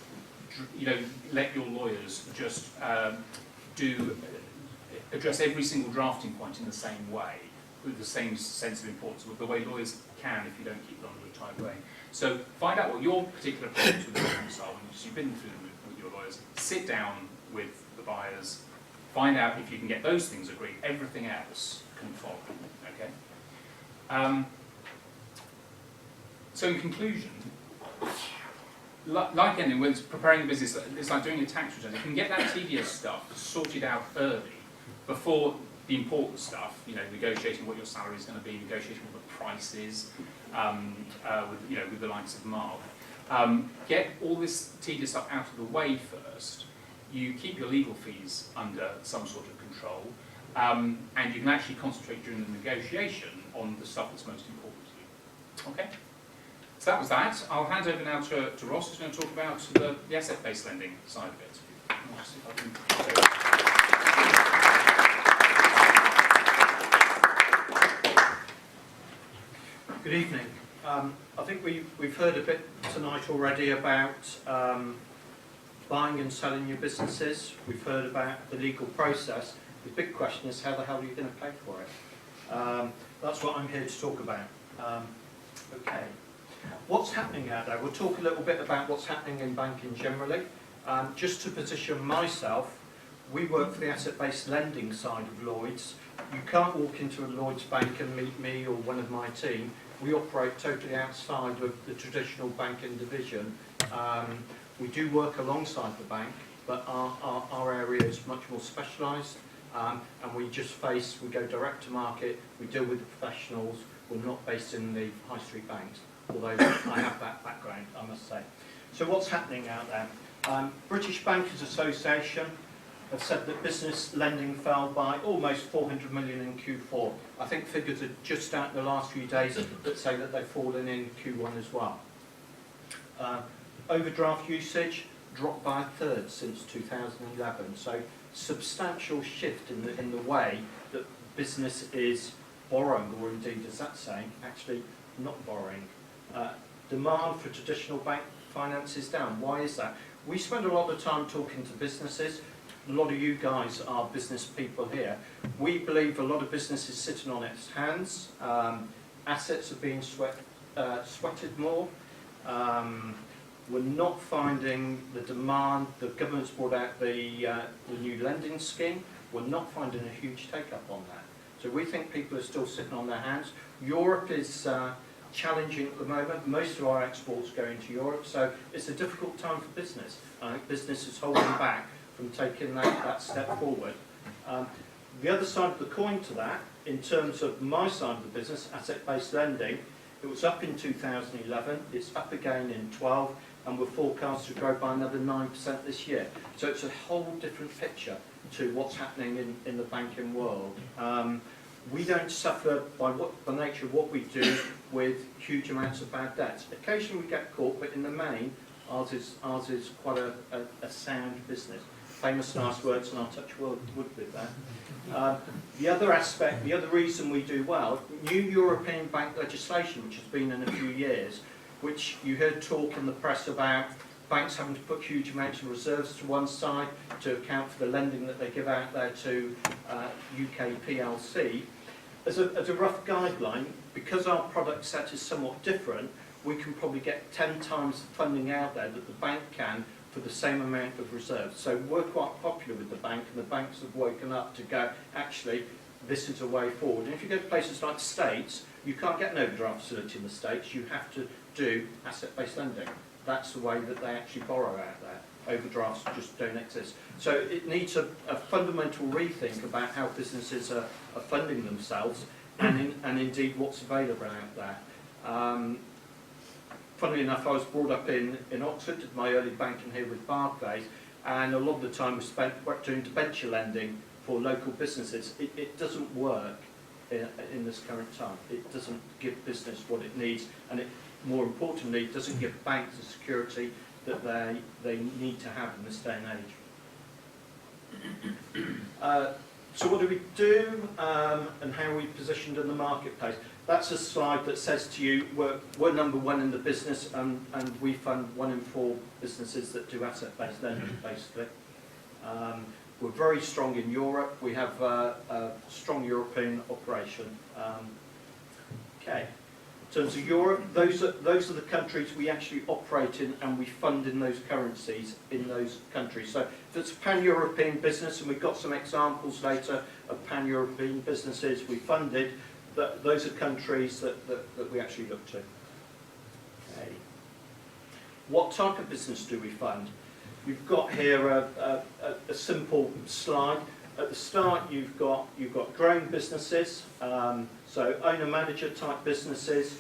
let your lawyers just address every single drafting point in the same way, with the same sense of importance, with the way lawyers can if you don't keep them under a tight rein. So find out what your particular problems with the documents are, once you've been through them with your lawyers, sit down with the buyers, find out if you can get those things agreed. Everything else can follow, okay? So in conclusion, like anything, when it's preparing a business, it's like doing a tax return. You can get that tedious stuff sorted out early, before the important stuff, negotiating what your salary is going to be, negotiating what the price is, with the likes of Mark. Get all this tedious stuff out of the way first. You keep your legal fees under some sort of control, and you can actually concentrate during the negotiation on the stuff that's most important to you. Okay? So that was that. I'll hand over now to Ross, who's going to talk about the asset-based lending side of it. Good evening. I think we've heard a bit tonight already about buying and selling your businesses. We've heard about the legal process. The big question is, how the hell are you going to pay for it? That's what I'm here to talk about. Okay. What's happening out there? We'll talk a little bit about what's happening in banking generally. Just to position myself, we work for the asset-based lending side of Lloyds. You can't walk into a Lloyds bank and meet me or one of my team. We operate totally outside of the traditional banking division. We do work alongside the bank, but our area is much more specialised, and we go direct to market, we deal with the professionals. We're not based in the high street banks, although I have that background, I must say. So what's happening out there? British Bankers Association have said that business lending fell by almost 400 million in Q4. I think figures are just out in the last few days that say that they've fallen in Q1 as well. Overdraft usage dropped by a third since 2011. So substantial shift in the way that business is borrowing, or indeed, as that's saying, actually not borrowing. Demand for traditional bank finance is down. Why is that? We spend a lot of time talking to businesses. A lot of you guys are business people here. We believe a lot of business is sitting on its hands. Assets are being sweated more. We're not finding the demand. The government's brought out the new lending scheme. We're not finding a huge take-up on that. So we think people are still sitting on their hands. Europe is challenging at the moment. Most of our exports go into Europe, so it's a difficult time for business. I think business is holding back from taking that step forward. The other side of the coin to that, in terms of my side of the business, asset-based lending, it was up in 2011, it's up again in 12, and we're forecast to grow by another 9% this year. So it's a whole different picture to what's happening in the banking world. We don't suffer by the nature of what we do with huge amounts of bad debts. Occasionally we get caught, but in the main, ours is quite a sound business. Famous nice words, and I'll touch wood with that. The other aspect, the other reason we do well, new European bank legislation, which has been in a few years, which you heard talk in the press about banks having to put huge amounts of reserves to one side to account for the lending that they give out there to UK PLC. As a rough guideline, because our product set is somewhat different, we can probably get 10 times the funding out there that the bank can for the same amount of reserves. So we're quite popular with the bank, and the banks have woken up to go, actually, this is a way forward. And if you go to places like the States, you can't get an overdraft facility in the States, you have to do asset-based lending. That's the way that they actually borrow out there. Overdrafts just don't exist. So it needs a fundamental rethink about how businesses are funding themselves and indeed what's available out there. Funnily enough, I was brought up in Oxford, did my early banking here with Barclays, and a lot of the time was spent doing debenture lending for local businesses. It doesn't work in this current time. It doesn't give business what it needs, and it, more importantly, doesn't give banks the security that they need to have in this day and age. So what do we do, and how are we positioned in the marketplace? That's a slide that says to you, we're number one in the business, and we fund 1 in 4 businesses that do asset-based lending, basically. We're very strong in Europe. We have a strong European operation. Okay. In terms of Europe, those are the countries we actually operate in, and we fund in those currencies in those countries. So if it's a pan-European business, and we've got some examples later of pan-European businesses we funded, those are countries that we actually look to. Okay. What type of business do we fund? You've got here a simple slide. At the start, you've got growing businesses, so owner-manager type businesses,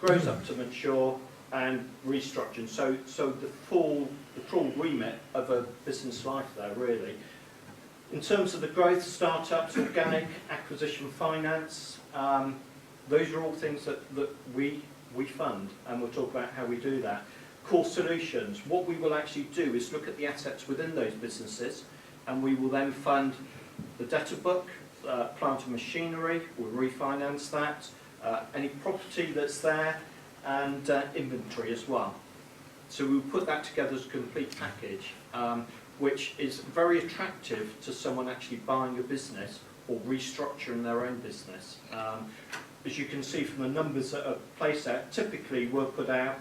grows up to mature, and restructuring. So the full remit of a business life there, really. In terms of the growth, startups, organic, acquisition finance, those are all things that we fund, and we'll talk about how we do that. Core solutions, what we will actually do is look at the assets within those businesses, and we will then fund the debtor book, plant and machinery, we'll refinance that, any property that's there, and inventory as well. So we'll put that together as a complete package, which is very attractive to someone actually buying a business or restructuring their own business. As you can see from the numbers that are placed out, typically we'll put out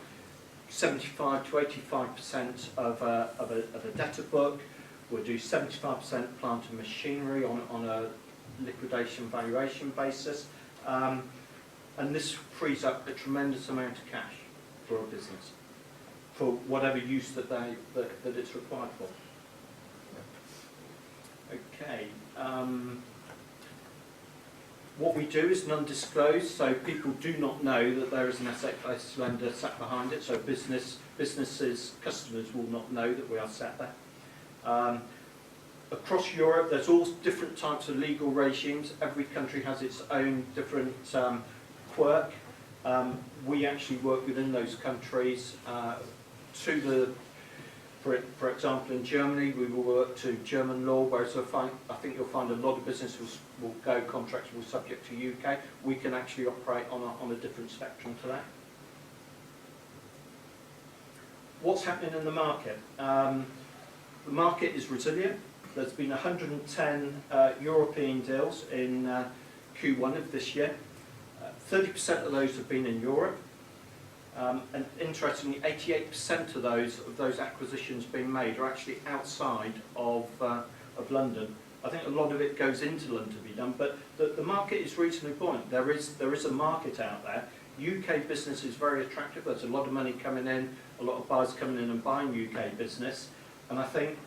75 to 85% of a debtor book. We'll do 75% plant and machinery on a liquidation valuation basis. And this frees up a tremendous amount of cash for a business, for whatever use that it's required for. Okay. What we do is non-disclosed, so people do not know that there is an asset-based lender sat behind it, so businesses, customers will not know that we are sat there. Across Europe, there's all different types of legal regimes. Every country has its own different quirk. We actually work within those countries for example, in Germany, we will work to German law, whereas I think you'll find a lot of businesses will go contractual subject to UK. We can actually operate on a different spectrum to that. what's happening in the market? The market is resilient. There's been 110 European deals in Q1 of this year. 30% of those have been in Europe. And interestingly, 88% of those acquisitions being made are actually outside of London. I think a lot of it goes into London to be done, but the market is reasonably buoyant. There is a market out there. UK business is very attractive. There's a lot of money coming in, a lot of buyers coming in and buying UK business. And I think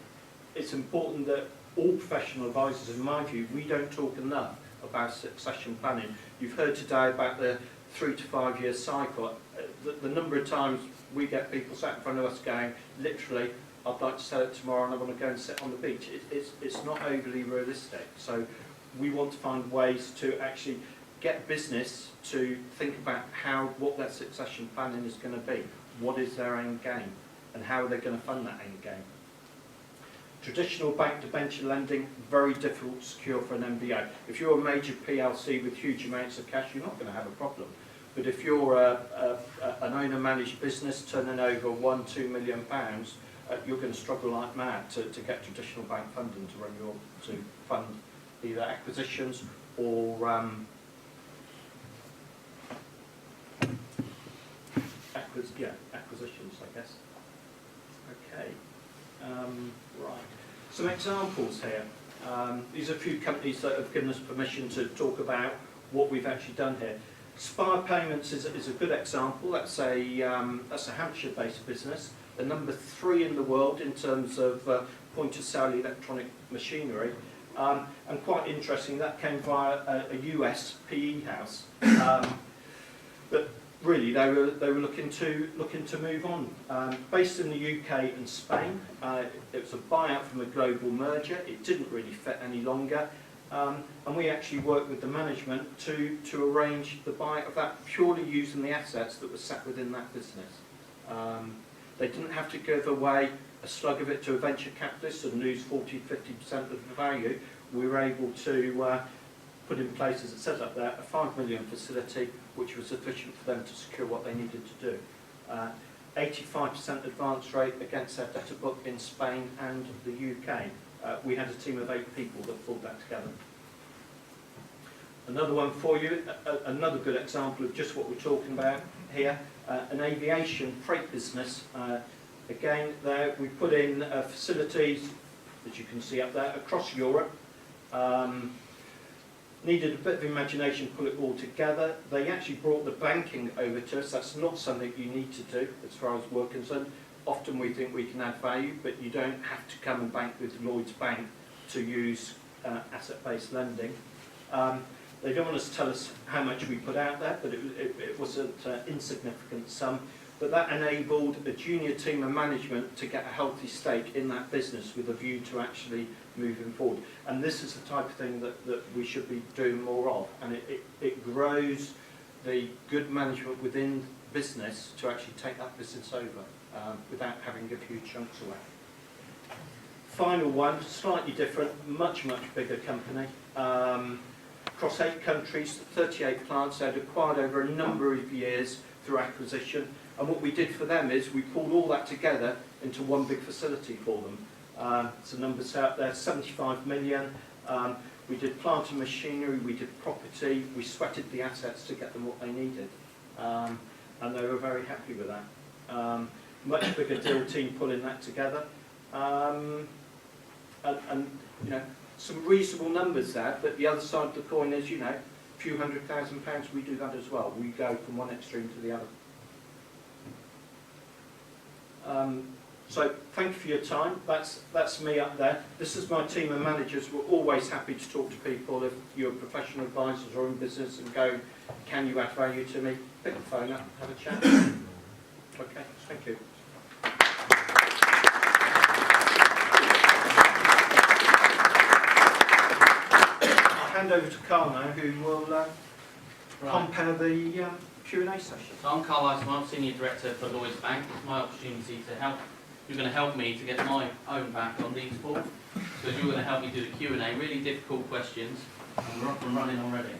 it's important that all professional advisors, in my view, we don't talk enough about succession planning. You've heard today about the 3 to 5 year cycle. The number of times we get people sat in front of us going, literally, I'd like to sell it tomorrow and I want to go and sit on the beach. It's not overly realistic. So we want to find ways to actually get business to think about what their succession planning is going to be. What is their end game and how are they going to fund that end game? Traditional bank debenture lending, very difficult to secure for an MBO. If you're a major PLC with huge amounts of cash, you're not going to have a problem. But if you're an owner-managed business turning over £1–2 million, you're going to struggle like mad to get traditional bank funding to fund either acquisitions or acquisitions, I guess. Okay, right. Some examples here. These are a few companies that have given us permission to talk about what we've actually done here. Spire Payments is a good example. That's a Hampshire-based business. They're number 3 in the world in terms of point-of-sale electronic machinery. And quite interesting, that came via a US PE house. But really, they were looking to move on. Based in the UK and Spain, it was a buyout from a global merger. It didn't really fit any longer. And we actually worked with the management to arrange the buyout of that purely using the assets that were sat within that business. They didn't have to give away a slug of it to a venture capitalist and lose 40–50% of the value. We were able to put in place, as it says up there, a £5 million facility, which was sufficient for them to secure what they needed to do. 85% advance rate against their debtor book in Spain and the UK. We had a team of 8 people that pulled that together. Another one for you, another good example of just what we're talking about here, an aviation freight business. Again, there we put in facilities, as you can see up there, across Europe. Needed a bit of imagination to pull it all together. They actually brought the banking over to us. That's not something you need to do as far as we're concerned. Often we think we can add value, but you don't have to come and bank with Lloyds Bank to use asset-based lending. They don't want us to tell us how much we put out there, but it was an insignificant sum. But that enabled a junior team of management to get a healthy stake in that business with a view to actually moving forward. And this is the type of thing that we should be doing more of. And it grows the good management within business to actually take that business over without having a few chunks away. Final one, slightly different, much bigger company. Across 8 countries, 38 plants they'd acquired over a number of years through acquisition. And what we did for them is we pulled all that together into one big facility for them. So numbers out there, 75 million. We did plant and machinery, we did property, we sweated the assets to get them what they needed. And they were very happy with that. Much bigger deal team pulling that together. And you know, some reasonable numbers there, but the other side of the coin is, you know, a few £100,000, we do that as well. We go from one extreme to the other. So thank you for your time. That's me up there. This is my team of managers. We're always happy to talk to people if you're professional advisors or in business and go, can you add value to me? Pick the phone up, have a chat. Okay, thank you. I'll hand over to Carl now, who will compare the Q&A session. So I'm Carl Iceman, Senior Director for Lloyds Bank. It's my opportunity to help. You're going to help me to get my own back on these 4, because you're going to help me do the Q&A. Really difficult questions, and we're up and running already.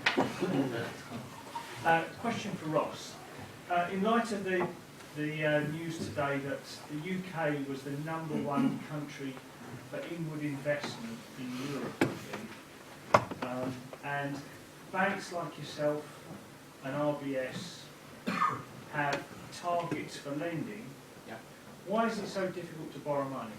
Question for Ross. In light of the the news today that the UK was the #1 country for inward investment in Europe, I believe. And banks like yourself and RBS have targets for lending. Yeah. Why is it so difficult to borrow money?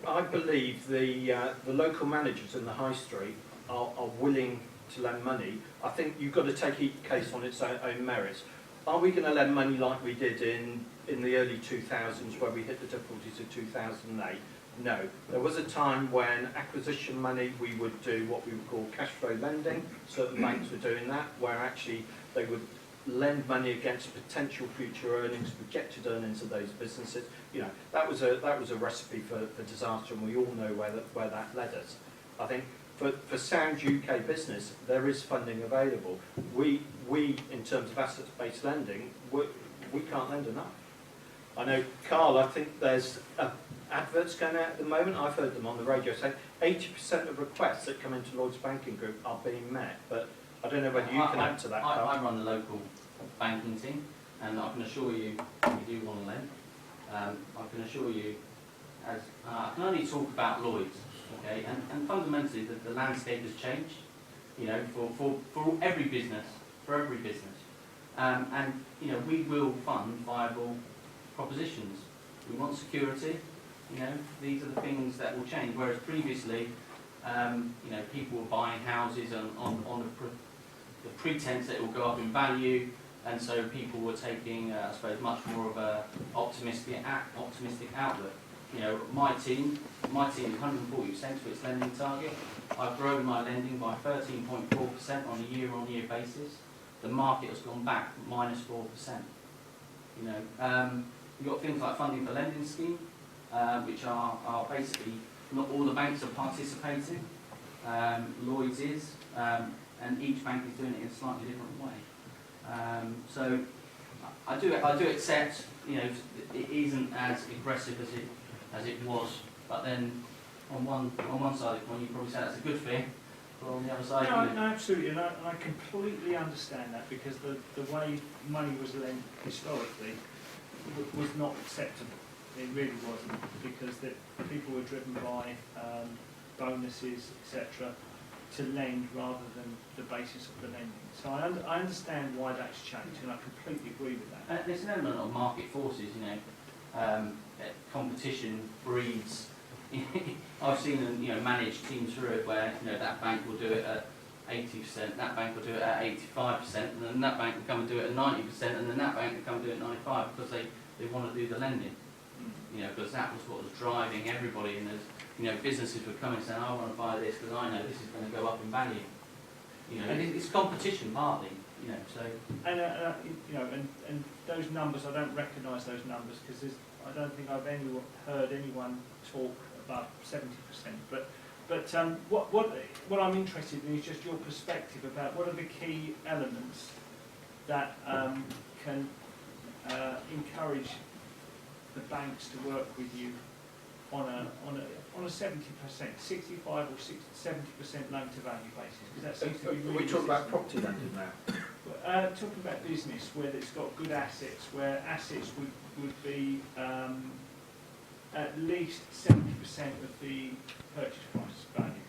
I believe the local managers in the high street are willing to lend money. I think you've got to take each case on its own merits. Are we going to lend money like we did in the early 2000s where we hit the difficulties of 2008? No. There was a time when acquisition money, we would do what we would call cash flow lending. Certain banks were doing that, where actually they would lend money against potential future earnings, projected earnings of those businesses. You know, that was a recipe for disaster, and we all know where that led us. I think for sound UK business, there is funding available. We in terms of asset-based lending, we can't lend enough. I know, Carl, I think there's adverts going out at the moment. I've heard them on the radio saying 80% of requests that come into Lloyds Banking Group are being met, but I don't know whether you can add to that, Carl. I run the local banking team, and I can assure you, if you do want to lend, I can assure you, as I can only talk about Lloyds, okay, and fundamentally the landscape has changed, you know, for every business, and you know, we will fund viable propositions. We want security, you know, these are the things that will change, whereas previously, you know, people were buying houses on the pretense that it will go up in value, and so people were taking, I suppose, much more of a optimistic outlook. You know, my team is 140% for its lending target. I've grown my lending by 13.4% on a year-on-year basis. The market has gone back -4%. You know, you've got things like funding for lending scheme, which are basically not all the banks are participating. Lloyds is, and each bank is doing it in a slightly different way. So I do accept, you know, it isn't as aggressive as it was, but then on one side of the coin you probably say that's a good thing, but on the other side, No, absolutely, and I completely understand that, because the way money was lent historically was not acceptable. It really wasn't, because people were driven by bonuses, etc., to lend rather than the basis of the lending. So I understand why that's changed, and I completely agree with that. there's an element of market forces, you know. Competition breeds. I've seen them, you know, manage teams through it where, you know, that bank will do it at 80%, that bank will do it at 85%, and then that bank will come and do it at 90%, and then that bank will come and do it at 95%, because they want to do the lending. You know, because that was what was driving everybody, and there's, you know, businesses were coming saying, I want to buy this because I know this is going to go up in value. You know, and it's competition partly, you know, so. And you know, and those numbers, I don't recognise those numbers, because I don't think I've heard anyone talk about 70%. But what I'm interested in is just your perspective about what are the key elements that can encourage the banks to work with you on a 70%, 65 or 70% loan to value basis, because that seems to be really. We talk about property lending now. Talking about business where it's got good assets, where assets would be at least 70% of the purchase price value.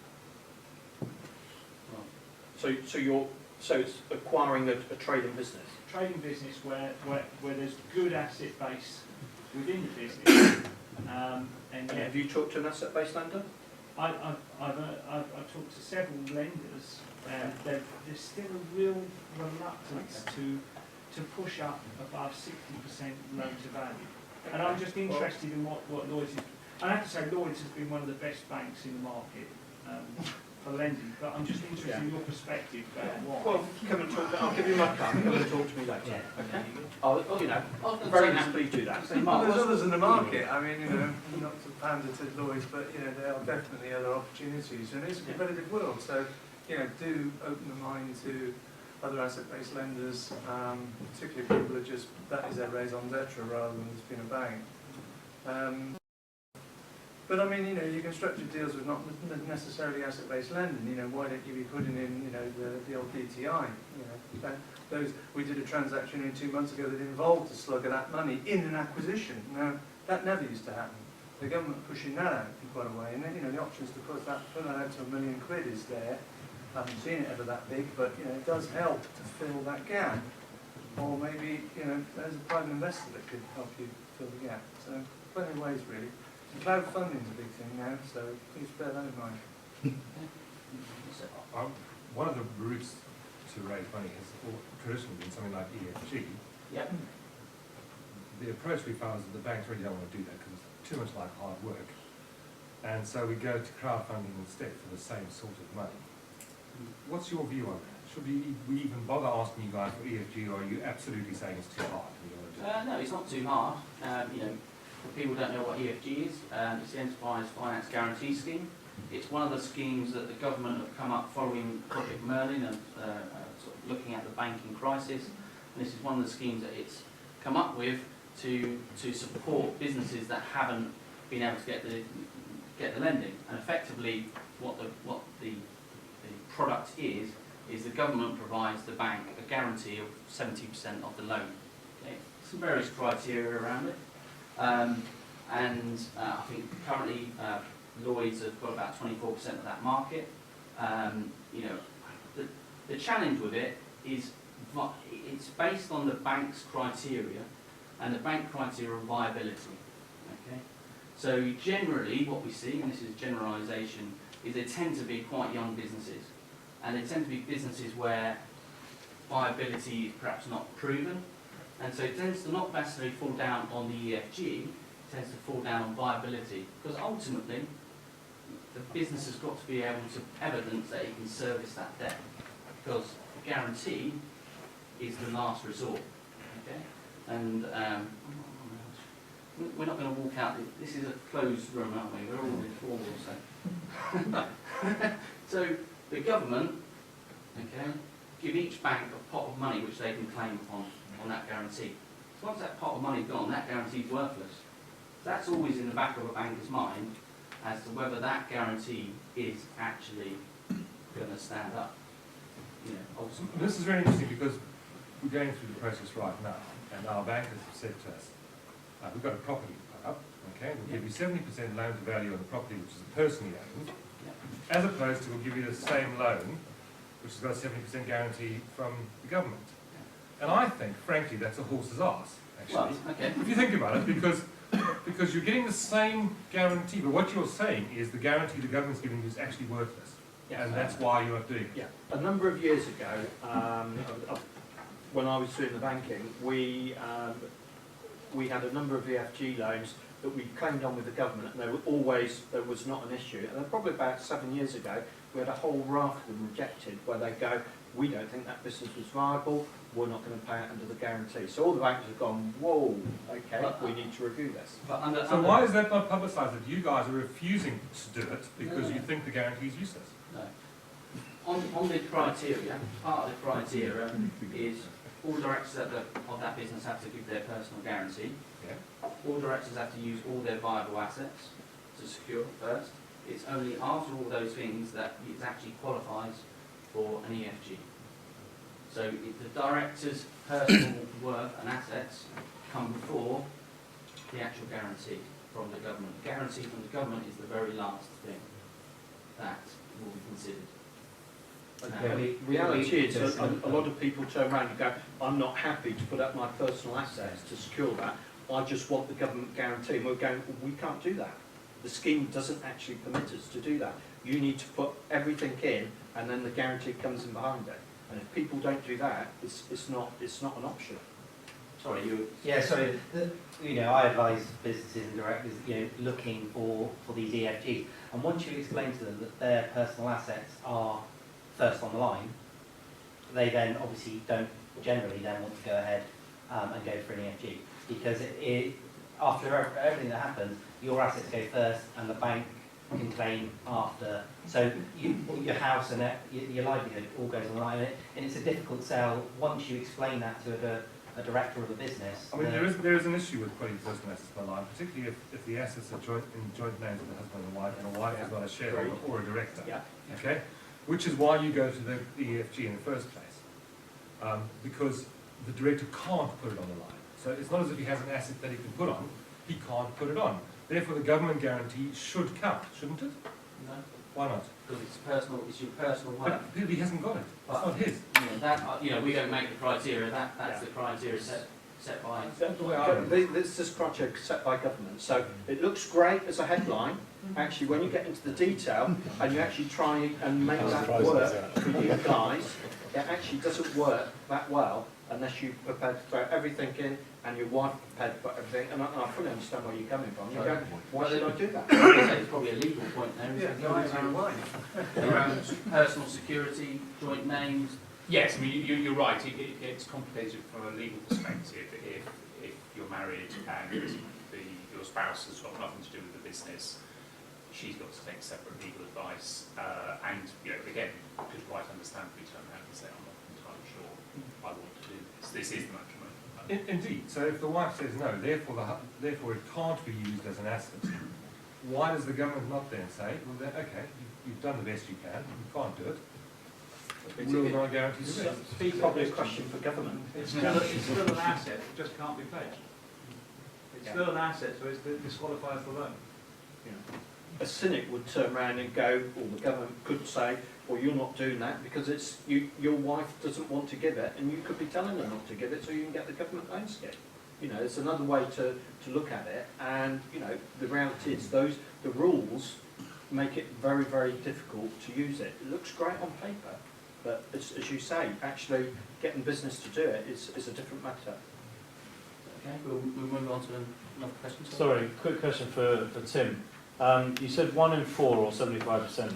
So it's acquiring a trading business. Trading business where there's good asset base within the business, and Have you talked to an asset-based lender? I've talked to several lenders, and there's still a real reluctance to push up above 60% loan to value. And I'm just interested in what Lloyds is. I have to say Lloyds has been one of the best banks in the market for lending, but I'm just interested in your perspective about why. Well, come and talk. I'll give you my card. Come and talk to me later. Yeah. Okay. You know, very happily do that. Well, there's others in the market. I mean, you know, not to pander to Lloyds, but you know, there are definitely other opportunities, and it's a competitive world. So, you know, do open the mind to other asset-based lenders, particularly if people are just, that is their raison d'etre rather than just being a bank. But I mean, you know, you can structure deals with not necessarily asset-based lending. You know, why don't you be putting in, you know, the old DTI? You know, we did a transaction 2 months ago that involved a slug of that money in an acquisition. Now, that never used to happen. The government are pushing that out in quite a way, and then, you know, the options to put that out to £1 million is there. I haven't seen it ever that big, but, you know, it does help to fill that gap. Or maybe, you know, there's a private investor that could help you fill the gap. So, plenty of ways, really. And cloud funding is a big thing now, so please bear that in mind. One of the routes to raise money has traditionally been something like EFG. Yep. The approach we found is that the banks really don't want to do that because it's too much like hard work. And so we go to crowdfunding instead for the same sort of money. What's your view on that? Should we even bother asking you guys for EFG, or are you absolutely saying it's too hard? And you want to do it? No, it's not too hard. You know, if people don't know what EFG is, it's the Enterprise Finance Guarantee Scheme. It's one of the schemes that the government have come up following Project Merlin and sort of looking at the banking crisis. And this is one of the schemes that it's come up with to support businesses that haven't been able to get the lending. And effectively, what the product is the government provides the bank a guarantee of 70% of the loan. Okay? Some various criteria around it. I think currently Lloyds have got about 24% of that market. You know, the challenge with it is it's based on the bank's criteria, and the bank criteria of viability. Okay? So generally what we see, and this is generalisation, is they tend to be quite young businesses. And they tend to be businesses where viability is perhaps not proven. And so it tends to not necessarily fall down on the EFG, it tends to fall down on viability. Because ultimately, the business has got to be able to evidence that it can service that debt. Because the guarantee is the last resort. Okay? And we're not going to walk out, this is a closed room, aren't we? We're all informal, so. So the government, okay, give each bank a pot of money which they can claim on that guarantee. So once that pot of money is gone, that guarantee is worthless. That's always in the back of a banker's mind as to whether that guarantee is actually going to stand up. You know, ultimately. This is very interesting because we're going through the process right now, and our bankers have said to us, we've got a property put up, okay, we'll give you 70% loan to value on the property which is personally owned, as opposed to we'll give you the same loan, which has got a 70% guarantee from the government. And I think, frankly, that's a horse's arse, actually. Well, okay. If you think about it, because you're getting the same guarantee, but what you're saying is the guarantee the government's giving you is actually worthless. Yes. And that's why you're not doing it. Yeah, a number of years ago, when I was doing the banking, we had a number of EFG loans that we claimed on with the government, and there was not an issue. And then probably about 7 years ago, we had a whole raft of them rejected, where they go, we don't think that business was viable, we're not going to pay it under the guarantee. So all the banks have gone, whoa, okay, we need to review this. So why is that not publicised, that you guys are refusing to do it because you think the guarantee is useless? No. On the criteria, part of the criteria is all directors of that business have to give their personal guarantee. Yeah. All directors have to use all their viable assets to secure first. It's only after all those things that it actually qualifies for an EFG. So if the director's personal worth and assets come before the actual guarantee from the government. The guarantee from the government is the very last thing that will be considered. The reality is a lot of people turn around and go, I'm not happy to put up my personal assets to secure that, I just want the government guarantee. And we're going, well, we can't do that. The scheme doesn't actually permit us to do that. You need to put everything in, and then the guarantee comes in behind it. And if people don't do that, it's not an option. Sorry, you. Yeah, so I advise businesses and directors, looking for these EFGs, and once you explain to them that their personal assets are first on the line, they then obviously don't generally then want to go ahead and go for an EFG, because after everything that happens, your assets go first and the bank can claim after. So your house and your livelihood all goes on the line, and it's a difficult sell once you explain that to a director of a business. I mean, there is an issue with putting personal assets on the line, particularly if the assets are in joint names of the husband and a wife is not a shareholder or a director. Yeah. Okay? Which is why you go to the EFG in the first place. Because the director can't put it on the line. So it's not as if he has an asset that he can put on, he can't put it on. Therefore, the government guarantee should count, shouldn't it? No, Why not? because it's your personal work. But he hasn't got it. It's not his. We don't make the criteria, that's the criteria set by. This is criteria set by government, so it looks great as a headline. Actually, when you get into the detail and you actually try and make that work for you guys, it actually doesn't work that well unless you're prepared to throw everything in and your wife prepared to put everything. And I fully understand where you're coming from. You go, why should I do that? It's probably a legal point there, isn't it? Around personal security, joint names. Yes, I mean, you're right. It's complicated from a legal perspective if you're married and your spouse has got nothing to do with the business. She's got to take separate legal advice, and again, could quite understandably turn around and say, "I'm not entirely sure I want to do this. This is the matrimony." Indeed. So if the wife says no, therefore it can't be used as an asset, why does the government not then say, well, then, okay, you've done the best you can, you can't do it, we'll not guarantee the rest. It's probably a question for government. It's still an asset, it just can't be pledged. It's still an asset, so it disqualifies the loan. A cynic would turn around and go, or the government could say, well, you're not doing that because it's your wife doesn't want to give it, and you could be telling her not to give it so you can get the government loan scheme. It's another way to look at it, and the reality is the rules make it very, very difficult to use it. It looks great on paper, but as you say, actually getting business to do it is a different matter. Okay, we'll move on to another question. Sorry, quick question for Tim. You said 1 in 4 or 75%,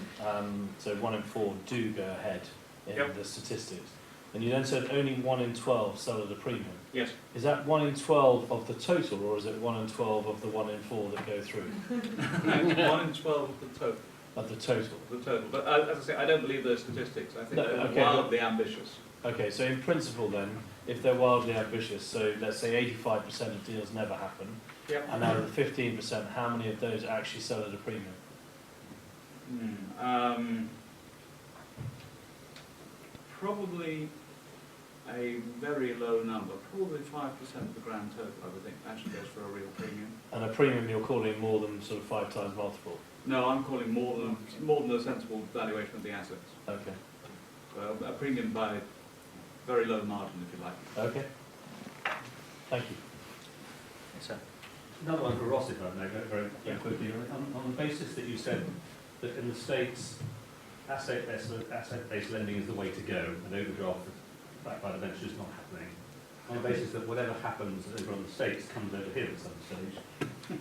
so 1 in 4 do go ahead in the statistics. And you then said only 1 in 12 sell at a premium. Yes. Is that 1 in 12 of the total, or is it 1 in 12 of the 1 in 4 that go through? 1 in 12 of the total. Of the total. The total. But as I say, I don't believe those statistics. I think they're wildly ambitious. Okay, so in principle then, if they're wildly ambitious, so let's say 85% of deals never happen, and out of the 15%, how many of those actually sell at a premium? Probably a very low number, probably 5% of the grand total, I would think, actually goes for a real premium. And a premium you're calling more than sort of 5 times multiple? No, I'm calling more than a sensible valuation of the assets. Okay. Well, a premium by very low margin, if you like. Okay. Thank you. Yes, sir. Another one for Ross, if I may, very quickly. On the basis that you said that in the States, asset-based lending is the way to go, and overdraft backed by the venture is not happening. On the basis that whatever happens over on the States comes over here at some stage,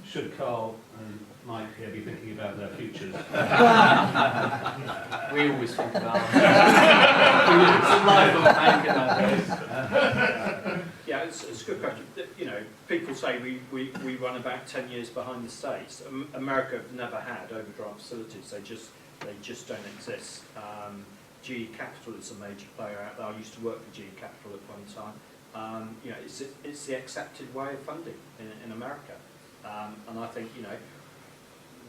should Carl and Mike here be thinking about their futures? We always think about it's a life of a bank in that case. Yeah, it's a good question. People say we run about 10 years behind the States. America have never had overdraft facilities. They just don't exist. GE Capital is a major player out there. I used to work for GE Capital at one time. It's the accepted way of funding in America. And I think,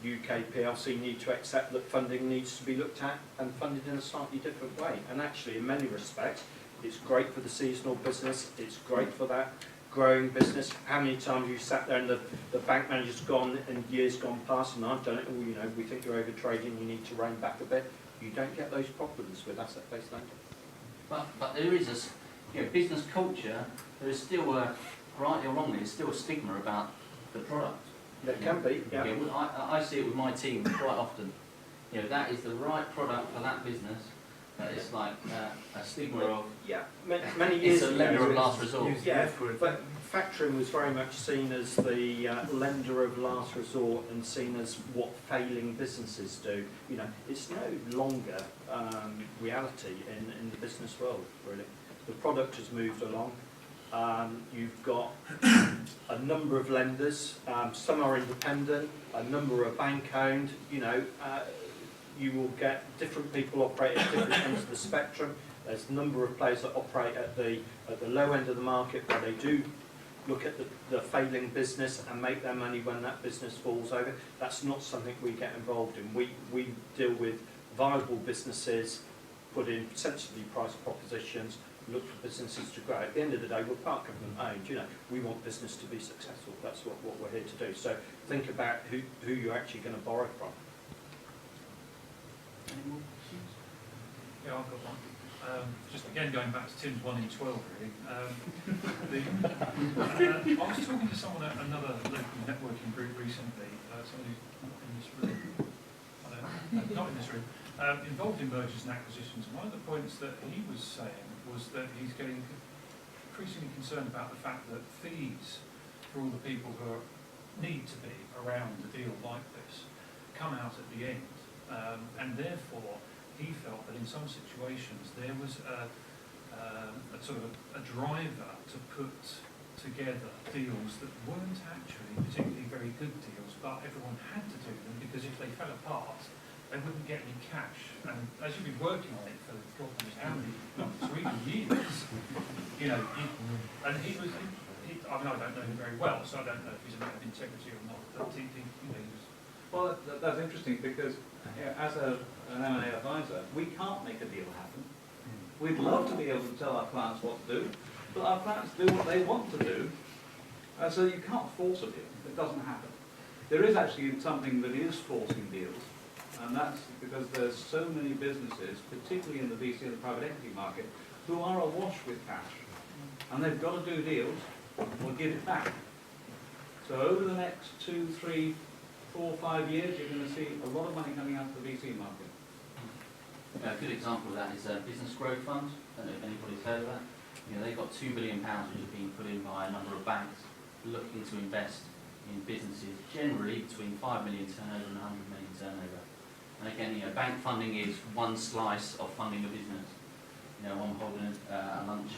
UK PLC need to accept that funding needs to be looked at and funded in a slightly different way. And actually, in many respects, it's great for the seasonal business. It's great for that growing business. How many times you sat there and the bank manager's gone and years gone past, and I've done it, we think you're over trading, you need to rein back a bit. You don't get those problems with asset-based lending. But there is business culture. There is still rightly or wrongly, there's still a stigma about the product. There can be, yeah. I see it with my team quite often. That is the right product for that business. It's like a stigma of many years it's a lender of last resort. Yeah, but factoring was very much seen as the lender of last resort and seen as what failing businesses do. It's no longer reality in the business world, really. The product has moved along. You've got a number of lenders. Some are independent. A number are bank-owned. You will get different people operate at different ends of the spectrum, There's a number of players that operate at the low end of the market where they do look at the failing business and make their money when that business falls over. That's not something we get involved in. We deal with viable businesses, put in sensibly priced propositions, look for businesses to grow. At the end of the day, we're part government owned. You know, we want business to be successful. That's what we're here to do. So think about who you're actually going to borrow from. Any more questions? Yeah, I've got one. Just again going back to Tim's 1 in 12 really. I was talking to someone at another local networking group recently, someone who's not in this room, not in this room, involved in mergers and acquisitions. And one of the points that he was saying was that he's getting increasingly concerned about the fact that fees for all the people who need to be around a deal like this come out at the end, and therefore he felt that in some situations there was a sort of a driver to put together deals that weren't actually particularly very good deals, but everyone had to do them because if they fell apart, they wouldn't get any cash. And as you've been working on it for God knows how many months or even years, you know, and he was, I mean, I don't know him very well, so I don't know if he's a man of integrity or not, but he was... Well, that's interesting because as an M&A advisor, we can't make a deal happen. We'd love to be able to tell our clients what to do, but our clients do what they want to do, so you can't force a deal. It doesn't happen. There is actually something that is forcing deals, and that's because there's so many businesses, particularly in the VC and the private equity market, who are awash with cash, and they've got to do deals or give it back. So over the next 2, 3, 4, 5 years, you're going to see a lot of money coming out of the VC market. A good example of that is a business growth fund. I don't know if anybody's heard of that. You know, they've got £2 billion which is being put in by a number of banks looking to invest in businesses generally between 5 million turnover and 100 million turnover. And again, you know, bank funding is one slice of funding a business. You know, I'm holding a lunch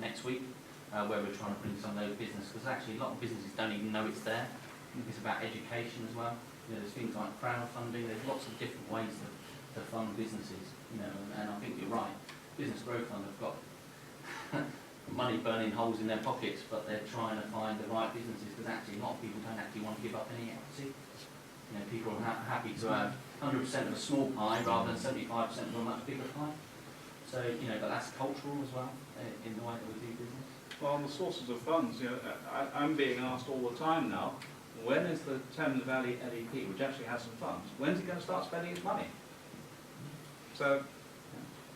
next week where we're trying to bring some of those businesses, because actually a lot of businesses don't even know it's there. It's about education as well. You know, there's things like crowdfunding. There's lots of different ways to fund businesses. You know, and I think you're right. Business Growth Fund have got money burning holes in their pockets, but they're trying to find the right businesses, because actually a lot of people don't actually want to give up any equity. You know, people are happy to have 100% of a small pie rather than 75% of a much bigger pie. So, you know, but that's cultural as well in the way that we do business. Well, on the sources of funds, you know, I'm being asked all the time now, when is the Thames Valley LEP, which actually has some funds, when's it going to start spending its money? So,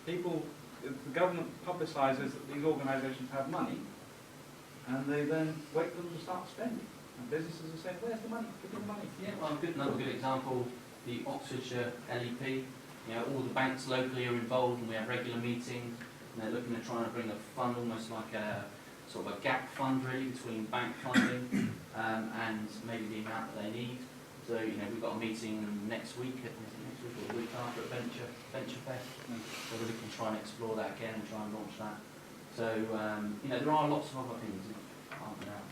people, the government publicises that these organisations have money, and they then wait for them to start spending. And businesses are saying, where's the money? Give me the money. Yeah, well, another good example, the Oxfordshire LEP. You know, all the banks locally are involved, and we have regular meetings, and they're looking at trying to bring a fund, almost like a sort of a gap fund really between bank funding and maybe the amount that they need. So, you know, we've got a meeting next week, or the week after at Venture Fest. So we can try and explore that again and try and launch that. So, you know, there are lots of other things that aren't there.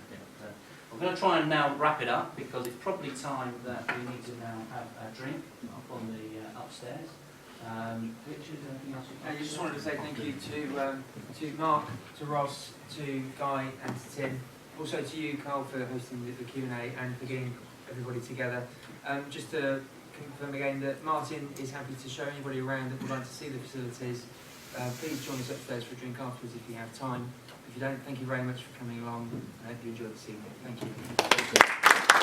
So I'm going to try and now wrap it up, because it's probably time that we need to now have a drink up on the upstairs. Richard, anything else you'd like I just to wanted to say thank you to Mark, to Ross, to Guy and to Tim. Also to you, Carl, for hosting the Q&A and for getting everybody together. Just to confirm again that Martin is happy to show anybody around that would like to see the facilities. Please join us upstairs for a drink afterwards if you have time. If you don't, thank you very much for coming along. I hope you enjoyed this evening. Thank you.